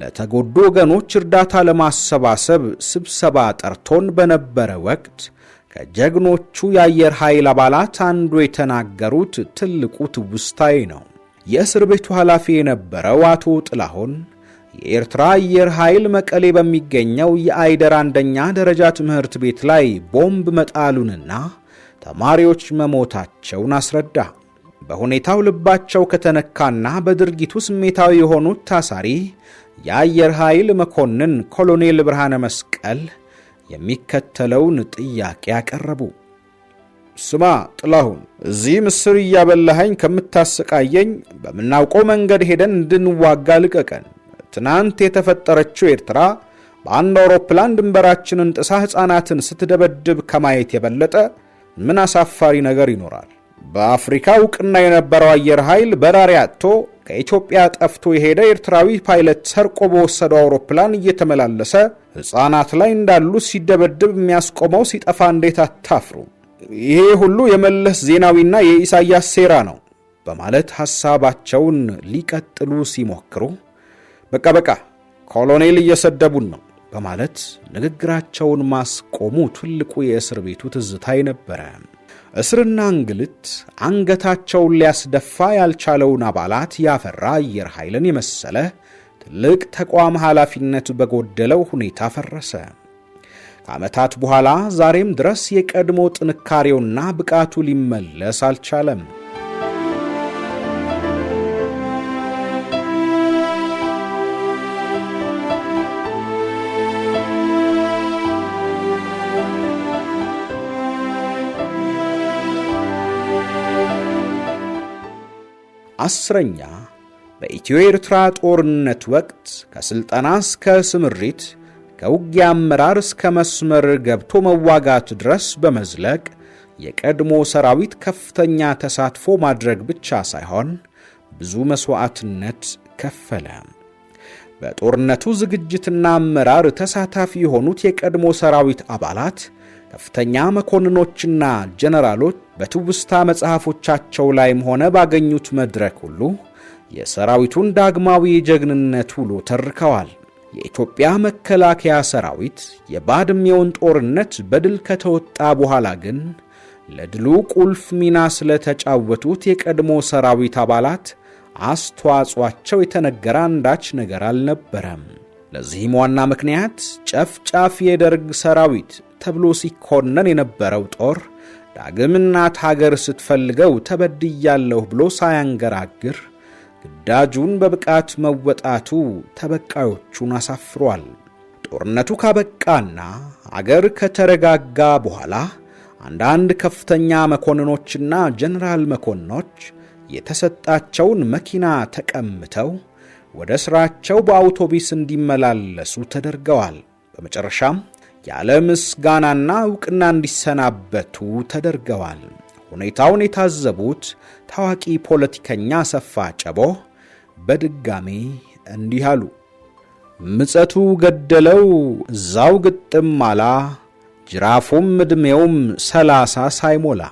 ለተጎዱ ወገኖች እርዳታ ለማሰባሰብ ስብሰባ ጠርቶን በነበረ ወቅት ከጀግኖቹ የአየር ኃይል አባላት አንዱ የተናገሩት ትልቁ ትውስታዬ ነው። የእስር ቤቱ ኃላፊ የነበረው አቶ ጥላሁን የኤርትራ አየር ኃይል መቀሌ በሚገኘው የአይደር አንደኛ ደረጃ ትምህርት ቤት ላይ ቦምብ መጣሉንና ተማሪዎች መሞታቸውን አስረዳ። በሁኔታው ልባቸው ከተነካና በድርጊቱ ስሜታዊ የሆኑት ታሳሪ የአየር ኃይል መኮንን ኮሎኔል ብርሃነ መስቀል የሚከተለውን ጥያቄ ያቀረቡ። ስማ ጥላሁን፣ እዚህ ምስር እያበላኸኝ ከምታሰቃየኝ በምናውቀው መንገድ ሄደን እንድንዋጋ ልቀቀን። ትናንት የተፈጠረችው ኤርትራ በአንድ አውሮፕላን ድንበራችንን ጥሳ ሕፃናትን ስትደበድብ ከማየት የበለጠ ምን አሳፋሪ ነገር ይኖራል? በአፍሪካ ዕውቅና የነበረው አየር ኃይል በራሪ አጥቶ ከኢትዮጵያ ጠፍቶ የሄደ ኤርትራዊ ፓይለት ሰርቆ በወሰደው አውሮፕላን እየተመላለሰ ሕፃናት ላይ እንዳሉ ሲደበድብ የሚያስቆመው ሲጠፋ እንዴት አታፍሩ? ይሄ ሁሉ የመለስ ዜናዊና የኢሳያስ ሴራ ነው በማለት ሐሳባቸውን ሊቀጥሉ ሲሞክሩ በቃ ኮሎኔል እየሰደቡን ነው በማለት ንግግራቸውን ማስቆሙ ትልቁ የእስር ቤቱ ትዝታ ነበረ። እስርና እንግልት አንገታቸውን ሊያስደፋ ያልቻለውን አባላት ያፈራ አየር ኃይልን የመሰለ ትልቅ ተቋም ኃላፊነት በጎደለው ሁኔታ ፈረሰ። ከዓመታት በኋላ ዛሬም ድረስ የቀድሞ ጥንካሬውና ብቃቱ ሊመለስ አልቻለም። አስረኛ በኢትዮ ኤርትራ ጦርነት ወቅት ከስልጠና እስከ ስምሪት፣ ከውጊያ አመራር እስከ መስመር ገብቶ መዋጋት ድረስ በመዝለቅ የቀድሞ ሰራዊት ከፍተኛ ተሳትፎ ማድረግ ብቻ ሳይሆን ብዙ መስዋዕትነት ከፈለ። በጦርነቱ ዝግጅትና አመራር ተሳታፊ የሆኑት የቀድሞ ሰራዊት አባላት፣ ከፍተኛ መኮንኖችና ጀነራሎች በትውስታ መጽሐፎቻቸው ላይም ሆነ ባገኙት መድረክ ሁሉ የሰራዊቱን ዳግማዊ የጀግንነት ውሎ ተርከዋል። የኢትዮጵያ መከላከያ ሰራዊት የባድሜውን ጦርነት በድል ከተወጣ በኋላ ግን ለድሉ ቁልፍ ሚና ስለተጫወቱት የቀድሞ ሰራዊት አባላት አስተዋጽኦአቸው የተነገረ አንዳች ነገር አልነበረም። ለዚህም ዋና ምክንያት ጨፍጫፊ የደርግ ሰራዊት ተብሎ ሲኮነን የነበረው ጦር ዳግም እናት ሀገር ስትፈልገው ተበድያለሁ ብሎ ሳያንገራግር ግዳጁን በብቃት መወጣቱ ተበቃዮቹን አሳፍሯል። ጦርነቱ ካበቃና አገር ከተረጋጋ በኋላ አንዳንድ ከፍተኛ መኮንኖችና ጀነራል መኮንኖች የተሰጣቸውን መኪና ተቀምተው ወደ ሥራቸው በአውቶቡስ እንዲመላለሱ ተደርገዋል። በመጨረሻም ያለ ምስጋናና ዕውቅና እንዲሰናበቱ ተደርገዋል። ሁኔታውን የታዘቡት ታዋቂ ፖለቲከኛ አሰፋ ጨቦ በድጋሚ እንዲህ አሉ። ምጸቱ ገደለው እዛው ግጥም አላ፣ ጅራፉም ዕድሜውም 30 ሳይሞላ።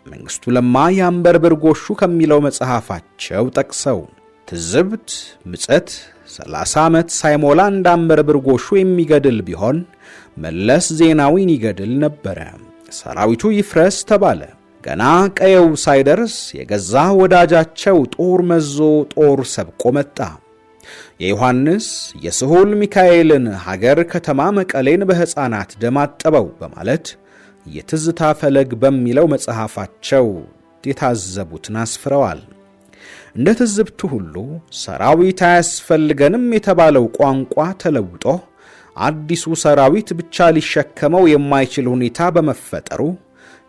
መንግሥቱ ለማ የአንበርብር ጎሹ ከሚለው መጽሐፋቸው ጠቅሰው ትዝብት ምጸት 30 ዓመት ሳይሞላ እንደ አንበርብር ጎሹ የሚገድል ቢሆን መለስ ዜናዊን ይገድል ነበረ። ሰራዊቱ ይፍረስ ተባለ። ገና ቀየው ሳይደርስ የገዛ ወዳጃቸው ጦር መዞ ጦር ሰብቆ መጣ። የዮሐንስ የስሁል ሚካኤልን ሀገር ከተማ መቀሌን በሕፃናት ደም አጠበው በማለት የትዝታ ፈለግ በሚለው መጽሐፋቸው የታዘቡትን አስፍረዋል። እንደ ትዝብቱ ሁሉ ሰራዊት አያስፈልገንም የተባለው ቋንቋ ተለውጦ አዲሱ ሰራዊት ብቻ ሊሸከመው የማይችል ሁኔታ በመፈጠሩ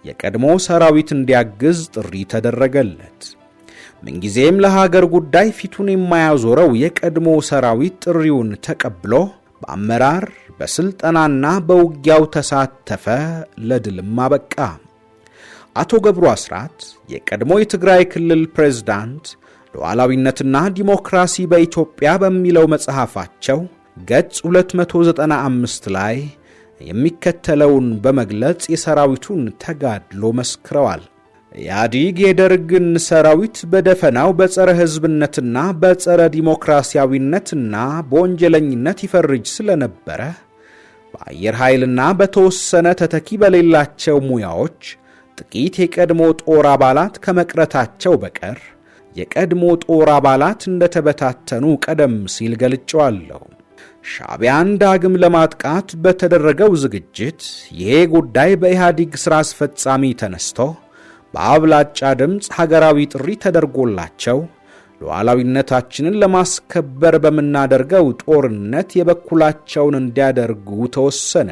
የቀድሞ ሰራዊት እንዲያግዝ ጥሪ ተደረገለት። ምንጊዜም ለሀገር ጉዳይ ፊቱን የማያዞረው የቀድሞ ሰራዊት ጥሪውን ተቀብሎ በአመራር በስልጠናና በውጊያው ተሳተፈ፣ ለድልም አበቃ። አቶ ገብሩ አስራት የቀድሞ የትግራይ ክልል ፕሬዝዳንት ሉዓላዊነትና ዲሞክራሲ በኢትዮጵያ በሚለው መጽሐፋቸው ገጽ 295 ላይ የሚከተለውን በመግለጽ የሰራዊቱን ተጋድሎ መስክረዋል። ኢህአዲግ የደርግን ሰራዊት በደፈናው በጸረ ሕዝብነትና በጸረ ዲሞክራሲያዊነትና በወንጀለኝነት ይፈርጅ ስለነበረ በአየር ኃይልና በተወሰነ ተተኪ በሌላቸው ሙያዎች ጥቂት የቀድሞ ጦር አባላት ከመቅረታቸው በቀር የቀድሞ ጦር አባላት እንደተበታተኑ ቀደም ሲል ገልጬዋለሁ። ሻዕቢያን ዳግም ለማጥቃት በተደረገው ዝግጅት ይሄ ጉዳይ በኢህአዲግ ሥራ አስፈጻሚ ተነስቶ በአብላጫ ድምፅ ሀገራዊ ጥሪ ተደርጎላቸው ሉዓላዊነታችንን ለማስከበር በምናደርገው ጦርነት የበኩላቸውን እንዲያደርጉ ተወሰነ።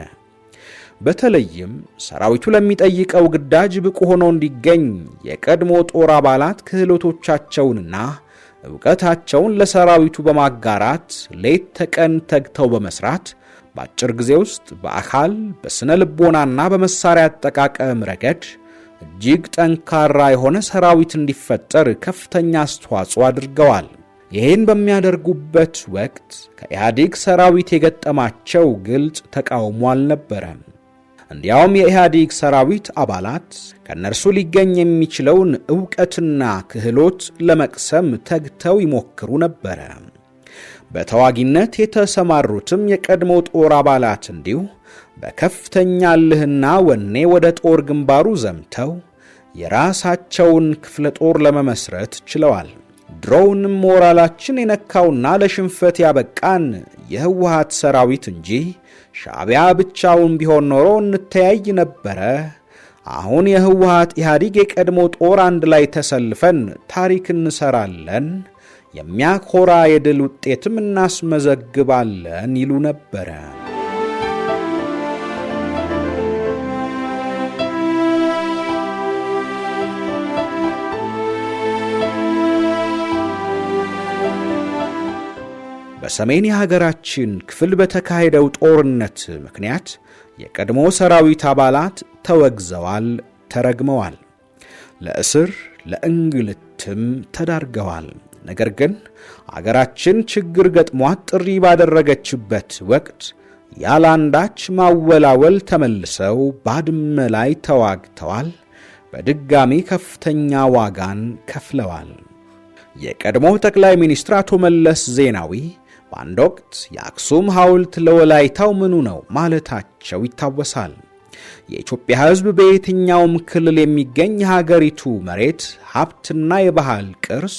በተለይም ሰራዊቱ ለሚጠይቀው ግዳጅ ብቁ ሆኖ እንዲገኝ የቀድሞ ጦር አባላት ክህሎቶቻቸውንና ዕውቀታቸውን ለሰራዊቱ በማጋራት ሌት ተቀን ተግተው በመስራት በአጭር ጊዜ ውስጥ በአካል በስነ ልቦናና በመሳሪያ አጠቃቀም ረገድ እጅግ ጠንካራ የሆነ ሰራዊት እንዲፈጠር ከፍተኛ አስተዋጽኦ አድርገዋል። ይህን በሚያደርጉበት ወቅት ከኢህአዲግ ሰራዊት የገጠማቸው ግልጽ ተቃውሞ አልነበረም። እንዲያውም የኢህአዲግ ሰራዊት አባላት ከነርሱ ሊገኝ የሚችለውን ዕውቀትና ክህሎት ለመቅሰም ተግተው ይሞክሩ ነበረ። በተዋጊነት የተሰማሩትም የቀድሞ ጦር አባላት እንዲሁ በከፍተኛ እልህና ወኔ ወደ ጦር ግንባሩ ዘምተው የራሳቸውን ክፍለ ጦር ለመመስረት ችለዋል። ድሮውንም ሞራላችን የነካውና ለሽንፈት ያበቃን የህወሓት ሰራዊት እንጂ ሻዕቢያ ብቻውን ቢሆን ኖሮ እንተያይ ነበረ። አሁን የህወሓት ኢህአዲግ የቀድሞ ጦር አንድ ላይ ተሰልፈን ታሪክ እንሰራለን፣ የሚያኮራ የድል ውጤትም እናስመዘግባለን ይሉ ነበረ። በሰሜን የሀገራችን ክፍል በተካሄደው ጦርነት ምክንያት የቀድሞ ሰራዊት አባላት ተወግዘዋል፣ ተረግመዋል፣ ለእስር ለእንግልትም ተዳርገዋል። ነገር ግን አገራችን ችግር ገጥሟት ጥሪ ባደረገችበት ወቅት ያላንዳች ማወላወል ተመልሰው ባድመ ላይ ተዋግተዋል። በድጋሚ ከፍተኛ ዋጋን ከፍለዋል። የቀድሞ ጠቅላይ ሚኒስትር አቶ መለስ ዜናዊ በአንድ ወቅት የአክሱም ሐውልት ለወላይታው ምኑ ነው ማለታቸው ይታወሳል። የኢትዮጵያ ሕዝብ በየትኛውም ክልል የሚገኝ የሀገሪቱ መሬት ሀብትና የባህል ቅርስ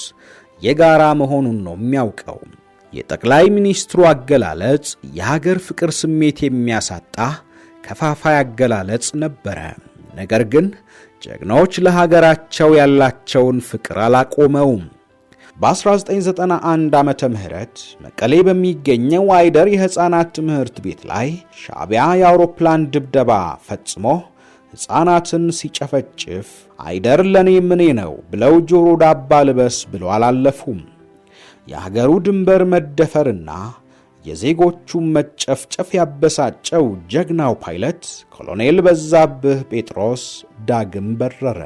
የጋራ መሆኑን ነው የሚያውቀው። የጠቅላይ ሚኒስትሩ አገላለጽ የሀገር ፍቅር ስሜት የሚያሳጣ ከፋፋይ አገላለጽ ነበረ። ነገር ግን ጀግኖች ለሀገራቸው ያላቸውን ፍቅር አላቆመውም። በ1991 ዓመተ ምህረት መቀሌ በሚገኘው አይደር የሕፃናት ትምህርት ቤት ላይ ሻዕቢያ የአውሮፕላን ድብደባ ፈጽሞ ሕፃናትን ሲጨፈጭፍ አይደር ለኔ ምኔ ነው ብለው ጆሮ ዳባ ልበስ ብለው አላለፉም። የሀገሩ ድንበር መደፈርና የዜጎቹ መጨፍጨፍ ያበሳጨው ጀግናው ፓይለት ኮሎኔል በዛብህ ጴጥሮስ ዳግም በረረ።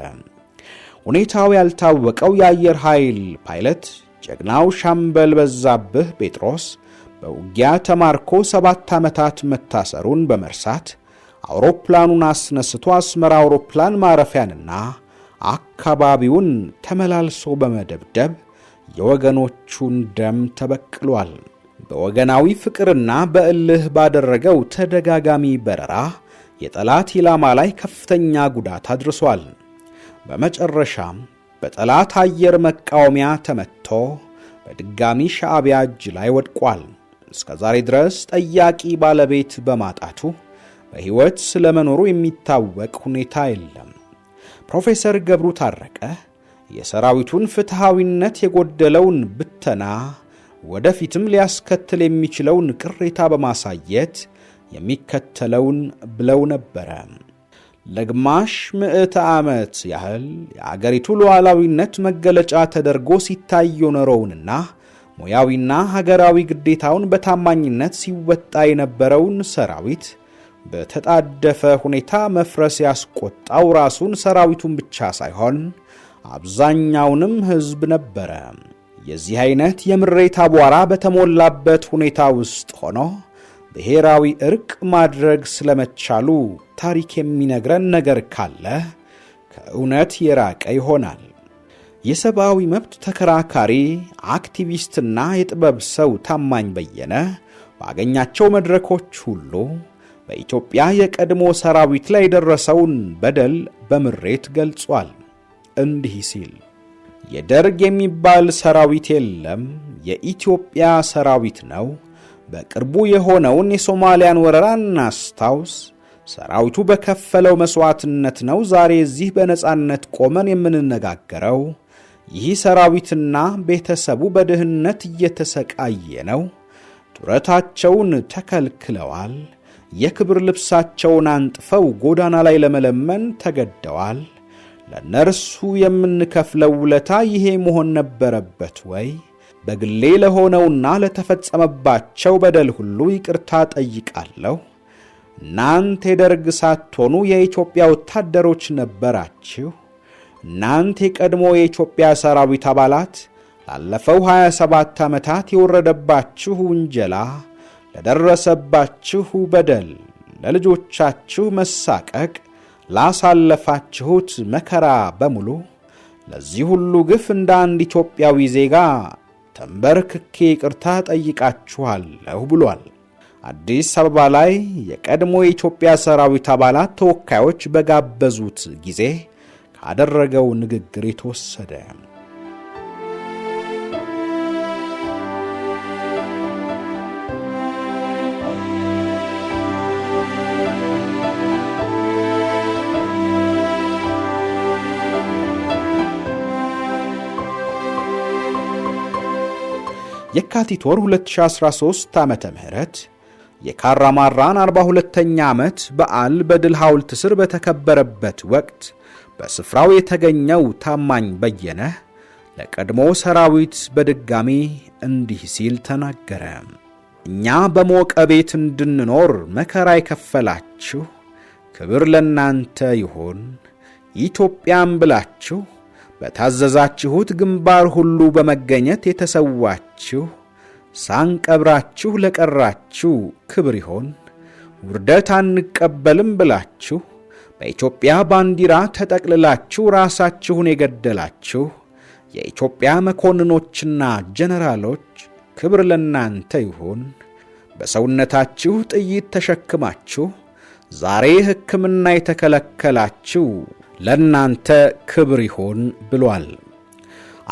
ሁኔታው ያልታወቀው የአየር ኃይል ፓይለት ጀግናው ሻምበል በዛብህ ጴጥሮስ በውጊያ ተማርኮ 7 ዓመታት መታሰሩን በመርሳት አውሮፕላኑን አስነስቶ አስመራ አውሮፕላን ማረፊያንና አካባቢውን ተመላልሶ በመደብደብ የወገኖቹን ደም ተበቅሏል። በወገናዊ ፍቅርና በእልህ ባደረገው ተደጋጋሚ በረራ የጠላት ኢላማ ላይ ከፍተኛ ጉዳት አድርሷል። በመጨረሻም በጠላት አየር መቃወሚያ ተመትቶ በድጋሚ ሻዕቢያ እጅ ላይ ወድቋል። እስከ ዛሬ ድረስ ጠያቂ ባለቤት በማጣቱ በሕይወት ስለመኖሩ የሚታወቅ ሁኔታ የለም። ፕሮፌሰር ገብሩ ታረቀ የሰራዊቱን ፍትሃዊነት የጎደለውን ብተና ወደፊትም ሊያስከትል የሚችለውን ቅሬታ በማሳየት የሚከተለውን ብለው ነበረ። ለግማሽ ምዕተ ዓመት ያህል የአገሪቱ ሉዓላዊነት መገለጫ ተደርጎ ሲታይ የኖረውንና ሙያዊና ሀገራዊ ግዴታውን በታማኝነት ሲወጣ የነበረውን ሰራዊት በተጣደፈ ሁኔታ መፍረስ ያስቆጣው ራሱን ሰራዊቱን ብቻ ሳይሆን አብዛኛውንም ሕዝብ ነበረ። የዚህ አይነት የምሬት አቧራ በተሞላበት ሁኔታ ውስጥ ሆኖ ብሔራዊ እርቅ ማድረግ ስለመቻሉ ታሪክ የሚነግረን ነገር ካለ ከእውነት የራቀ ይሆናል። የሰብአዊ መብት ተከራካሪ አክቲቪስትና የጥበብ ሰው ታማኝ በየነ ባገኛቸው መድረኮች ሁሉ በኢትዮጵያ የቀድሞ ሰራዊት ላይ የደረሰውን በደል በምሬት ገልጿል። እንዲህ ሲል የደርግ የሚባል ሰራዊት የለም፣ የኢትዮጵያ ሰራዊት ነው። በቅርቡ የሆነውን የሶማሊያን ወረራ እናስታውስ። ሰራዊቱ በከፈለው መስዋዕትነት ነው ዛሬ እዚህ በነጻነት ቆመን የምንነጋገረው። ይህ ሰራዊትና ቤተሰቡ በድህነት እየተሰቃየ ነው። ጡረታቸውን ተከልክለዋል። የክብር ልብሳቸውን አንጥፈው ጎዳና ላይ ለመለመን ተገደዋል። ለነርሱ የምንከፍለው ውለታ ይሄ መሆን ነበረበት ወይ? በግሌ ለሆነውና ለተፈጸመባቸው በደል ሁሉ ይቅርታ ጠይቃለሁ። እናንተ የደርግ ሳትሆኑ የኢትዮጵያ ወታደሮች ነበራችሁ። እናንተ የቀድሞ የኢትዮጵያ ሰራዊት አባላት ላለፈው 27 ዓመታት የወረደባችሁ ውንጀላ፣ ለደረሰባችሁ በደል፣ ለልጆቻችሁ መሳቀቅ፣ ላሳለፋችሁት መከራ በሙሉ ለዚህ ሁሉ ግፍ እንደ አንድ ኢትዮጵያዊ ዜጋ ተንበርክኬ ይቅርታ ጠይቃችኋለሁ ብሏል። አዲስ አበባ ላይ የቀድሞ የኢትዮጵያ ሰራዊት አባላት ተወካዮች በጋበዙት ጊዜ ካደረገው ንግግር የተወሰደ። የካቲት ወር 2013 ዓመተ ምህረት የካራማራን 42ኛ ዓመት በዓል በድል ሐውልት ስር በተከበረበት ወቅት በስፍራው የተገኘው ታማኝ በየነ ለቀድሞ ሰራዊት በድጋሚ እንዲህ ሲል ተናገረ። እኛ በሞቀ ቤት እንድንኖር መከራ የከፈላችሁ ክብር ለናንተ ይሁን። ኢትዮጵያም ብላችሁ በታዘዛችሁት ግንባር ሁሉ በመገኘት የተሰዋችሁ ሳንቀብራችሁ ለቀራችሁ ክብር ይሁን። ውርደት አንቀበልም ብላችሁ በኢትዮጵያ ባንዲራ ተጠቅልላችሁ ራሳችሁን የገደላችሁ የኢትዮጵያ መኮንኖችና ጀነራሎች ክብር ለናንተ ይሁን። በሰውነታችሁ ጥይት ተሸክማችሁ ዛሬ ሕክምና የተከለከላችሁ ለናንተ ክብር ይሁን ብሏል።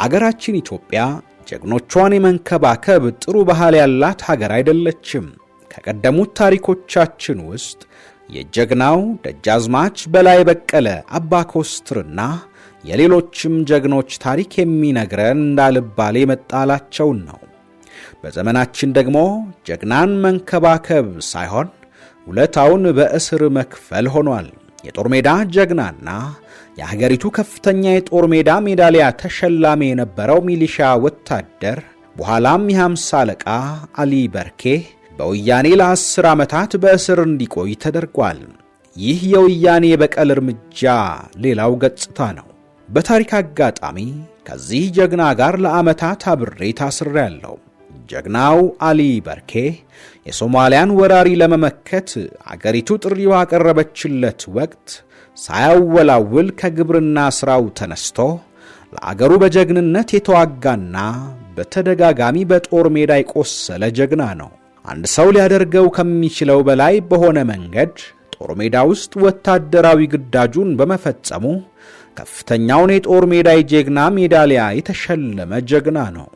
አገራችን ኢትዮጵያ ጀግኖቿን የመንከባከብ ጥሩ ባህል ያላት ሀገር አይደለችም። ከቀደሙት ታሪኮቻችን ውስጥ የጀግናው ደጃዝማች በላይ በቀለ አባ ኮስትርና የሌሎችም ጀግኖች ታሪክ የሚነግረን እንዳልባሌ መጣላቸውን ነው። በዘመናችን ደግሞ ጀግናን መንከባከብ ሳይሆን ውለታውን በእስር መክፈል ሆኗል። የጦር ሜዳ ጀግናና የሀገሪቱ ከፍተኛ የጦር ሜዳ ሜዳሊያ ተሸላሚ የነበረው ሚሊሻ ወታደር በኋላም የ50 አለቃ አሊ በርኬ በወያኔ ለ10 ዓመታት በእስር እንዲቆይ ተደርጓል። ይህ የወያኔ የበቀል እርምጃ ሌላው ገጽታ ነው። በታሪክ አጋጣሚ ከዚህ ጀግና ጋር ለዓመታት አብሬ ታስሬያለሁ። ጀግናው አሊ በርኬ የሶማሊያን ወራሪ ለመመከት አገሪቱ ጥሪው ያቀረበችለት ወቅት ሳያወላውል ከግብርና ሥራው ተነስቶ ለአገሩ በጀግንነት የተዋጋና በተደጋጋሚ በጦር ሜዳ የቆሰለ ጀግና ነው። አንድ ሰው ሊያደርገው ከሚችለው በላይ በሆነ መንገድ ጦር ሜዳ ውስጥ ወታደራዊ ግዳጁን በመፈጸሙ ከፍተኛውን የጦር ሜዳ የጀግና ሜዳሊያ የተሸለመ ጀግና ነው።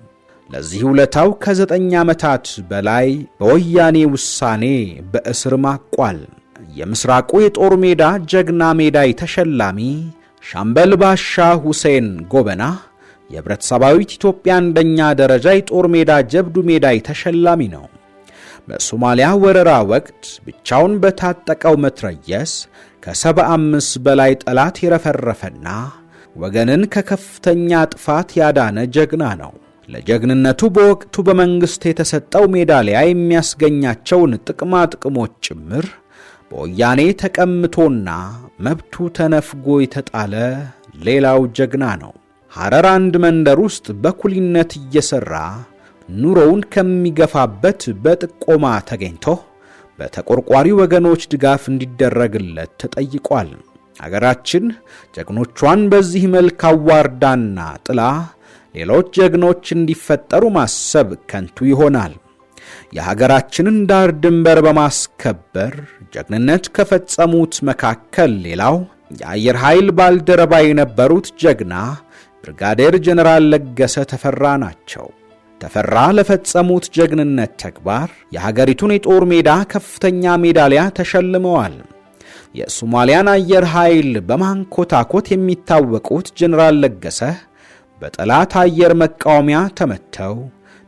ለዚህ ውለታው ከ9 ዓመታት በላይ በወያኔ ውሳኔ በእስር ማቋል። የምስራቁ የጦር ሜዳ ጀግና ሜዳይ ተሸላሚ ሻምበል ባሻ ሁሴን ጎበና የህብረተሰባዊት ኢትዮጵያ አንደኛ ደረጃ የጦር ሜዳ ጀብዱ ሜዳይ ተሸላሚ ነው። በሶማሊያ ወረራ ወቅት ብቻውን በታጠቀው መትረየስ ከ75 በላይ ጠላት የረፈረፈና ወገንን ከከፍተኛ ጥፋት ያዳነ ጀግና ነው። ለጀግንነቱ በወቅቱ በመንግስት የተሰጠው ሜዳሊያ የሚያስገኛቸውን ጥቅማ ጥቅሞች ጭምር በወያኔ ተቀምቶና መብቱ ተነፍጎ የተጣለ ሌላው ጀግና ነው። ሐረር አንድ መንደር ውስጥ በኩሊነት እየሰራ ኑሮውን ከሚገፋበት በጥቆማ ተገኝቶ በተቆርቋሪ ወገኖች ድጋፍ እንዲደረግለት ተጠይቋል። አገራችን ጀግኖቿን በዚህ መልክ አዋርዳና ጥላ ሌሎች ጀግኖች እንዲፈጠሩ ማሰብ ከንቱ ይሆናል። የሀገራችንን ዳር ድንበር በማስከበር ጀግንነት ከፈጸሙት መካከል ሌላው የአየር ኃይል ባልደረባ የነበሩት ጀግና ብርጋዴር ጀነራል ለገሰ ተፈራ ናቸው። ተፈራ ለፈጸሙት ጀግንነት ተግባር የሀገሪቱን የጦር ሜዳ ከፍተኛ ሜዳሊያ ተሸልመዋል። የሶማሊያን አየር ኃይል በማንኮታኮት የሚታወቁት ጀነራል ለገሰ በጠላት አየር መቃወሚያ ተመተው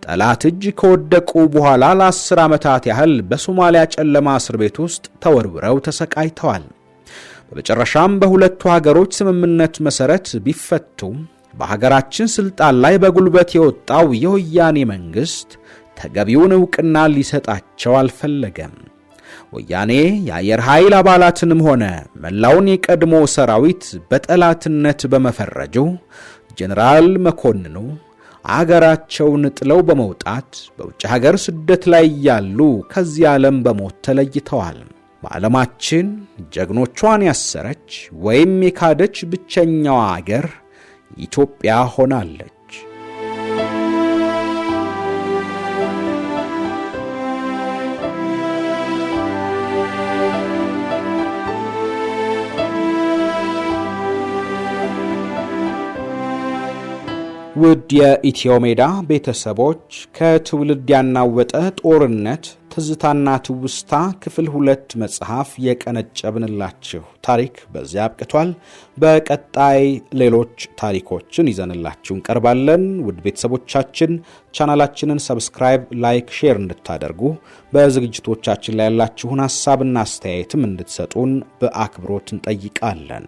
ጠላት እጅ ከወደቁ በኋላ ለ10 ዓመታት ያህል በሶማሊያ ጨለማ እስር ቤት ውስጥ ተወርውረው ተሰቃይተዋል። በመጨረሻም በሁለቱ ሀገሮች ስምምነት መሰረት ቢፈቱም በሀገራችን ስልጣን ላይ በጉልበት የወጣው የወያኔ መንግስት ተገቢውን ዕውቅና ሊሰጣቸው አልፈለገም። ወያኔ የአየር ኃይል አባላትንም ሆነ መላውን የቀድሞ ሰራዊት በጠላትነት በመፈረጁ ጀነራል መኮንኑ አገራቸውን ጥለው በመውጣት በውጭ ሀገር ስደት ላይ ያሉ ከዚህ ዓለም በሞት ተለይተዋል። በዓለማችን ጀግኖቿን ያሰረች ወይም የካደች ብቸኛዋ አገር ኢትዮጵያ ሆናለች። ውድ የኢትዮ ሜዳ ቤተሰቦች ከትውልድ ያናወጠ ጦርነት ትዝታና ትውስታ ክፍል 2 መጽሐፍ የቀነጨብንላችሁ ታሪክ በዚያ አብቅቷል። በቀጣይ ሌሎች ታሪኮችን ይዘንላችሁ እንቀርባለን። ውድ ቤተሰቦቻችን ቻናላችንን ሰብስክራይብ፣ ላይክ፣ ሼር እንድታደርጉ በዝግጅቶቻችን ላይ ያላችሁን ሐሳብና አስተያየትም እንድትሰጡን በአክብሮት እንጠይቃለን።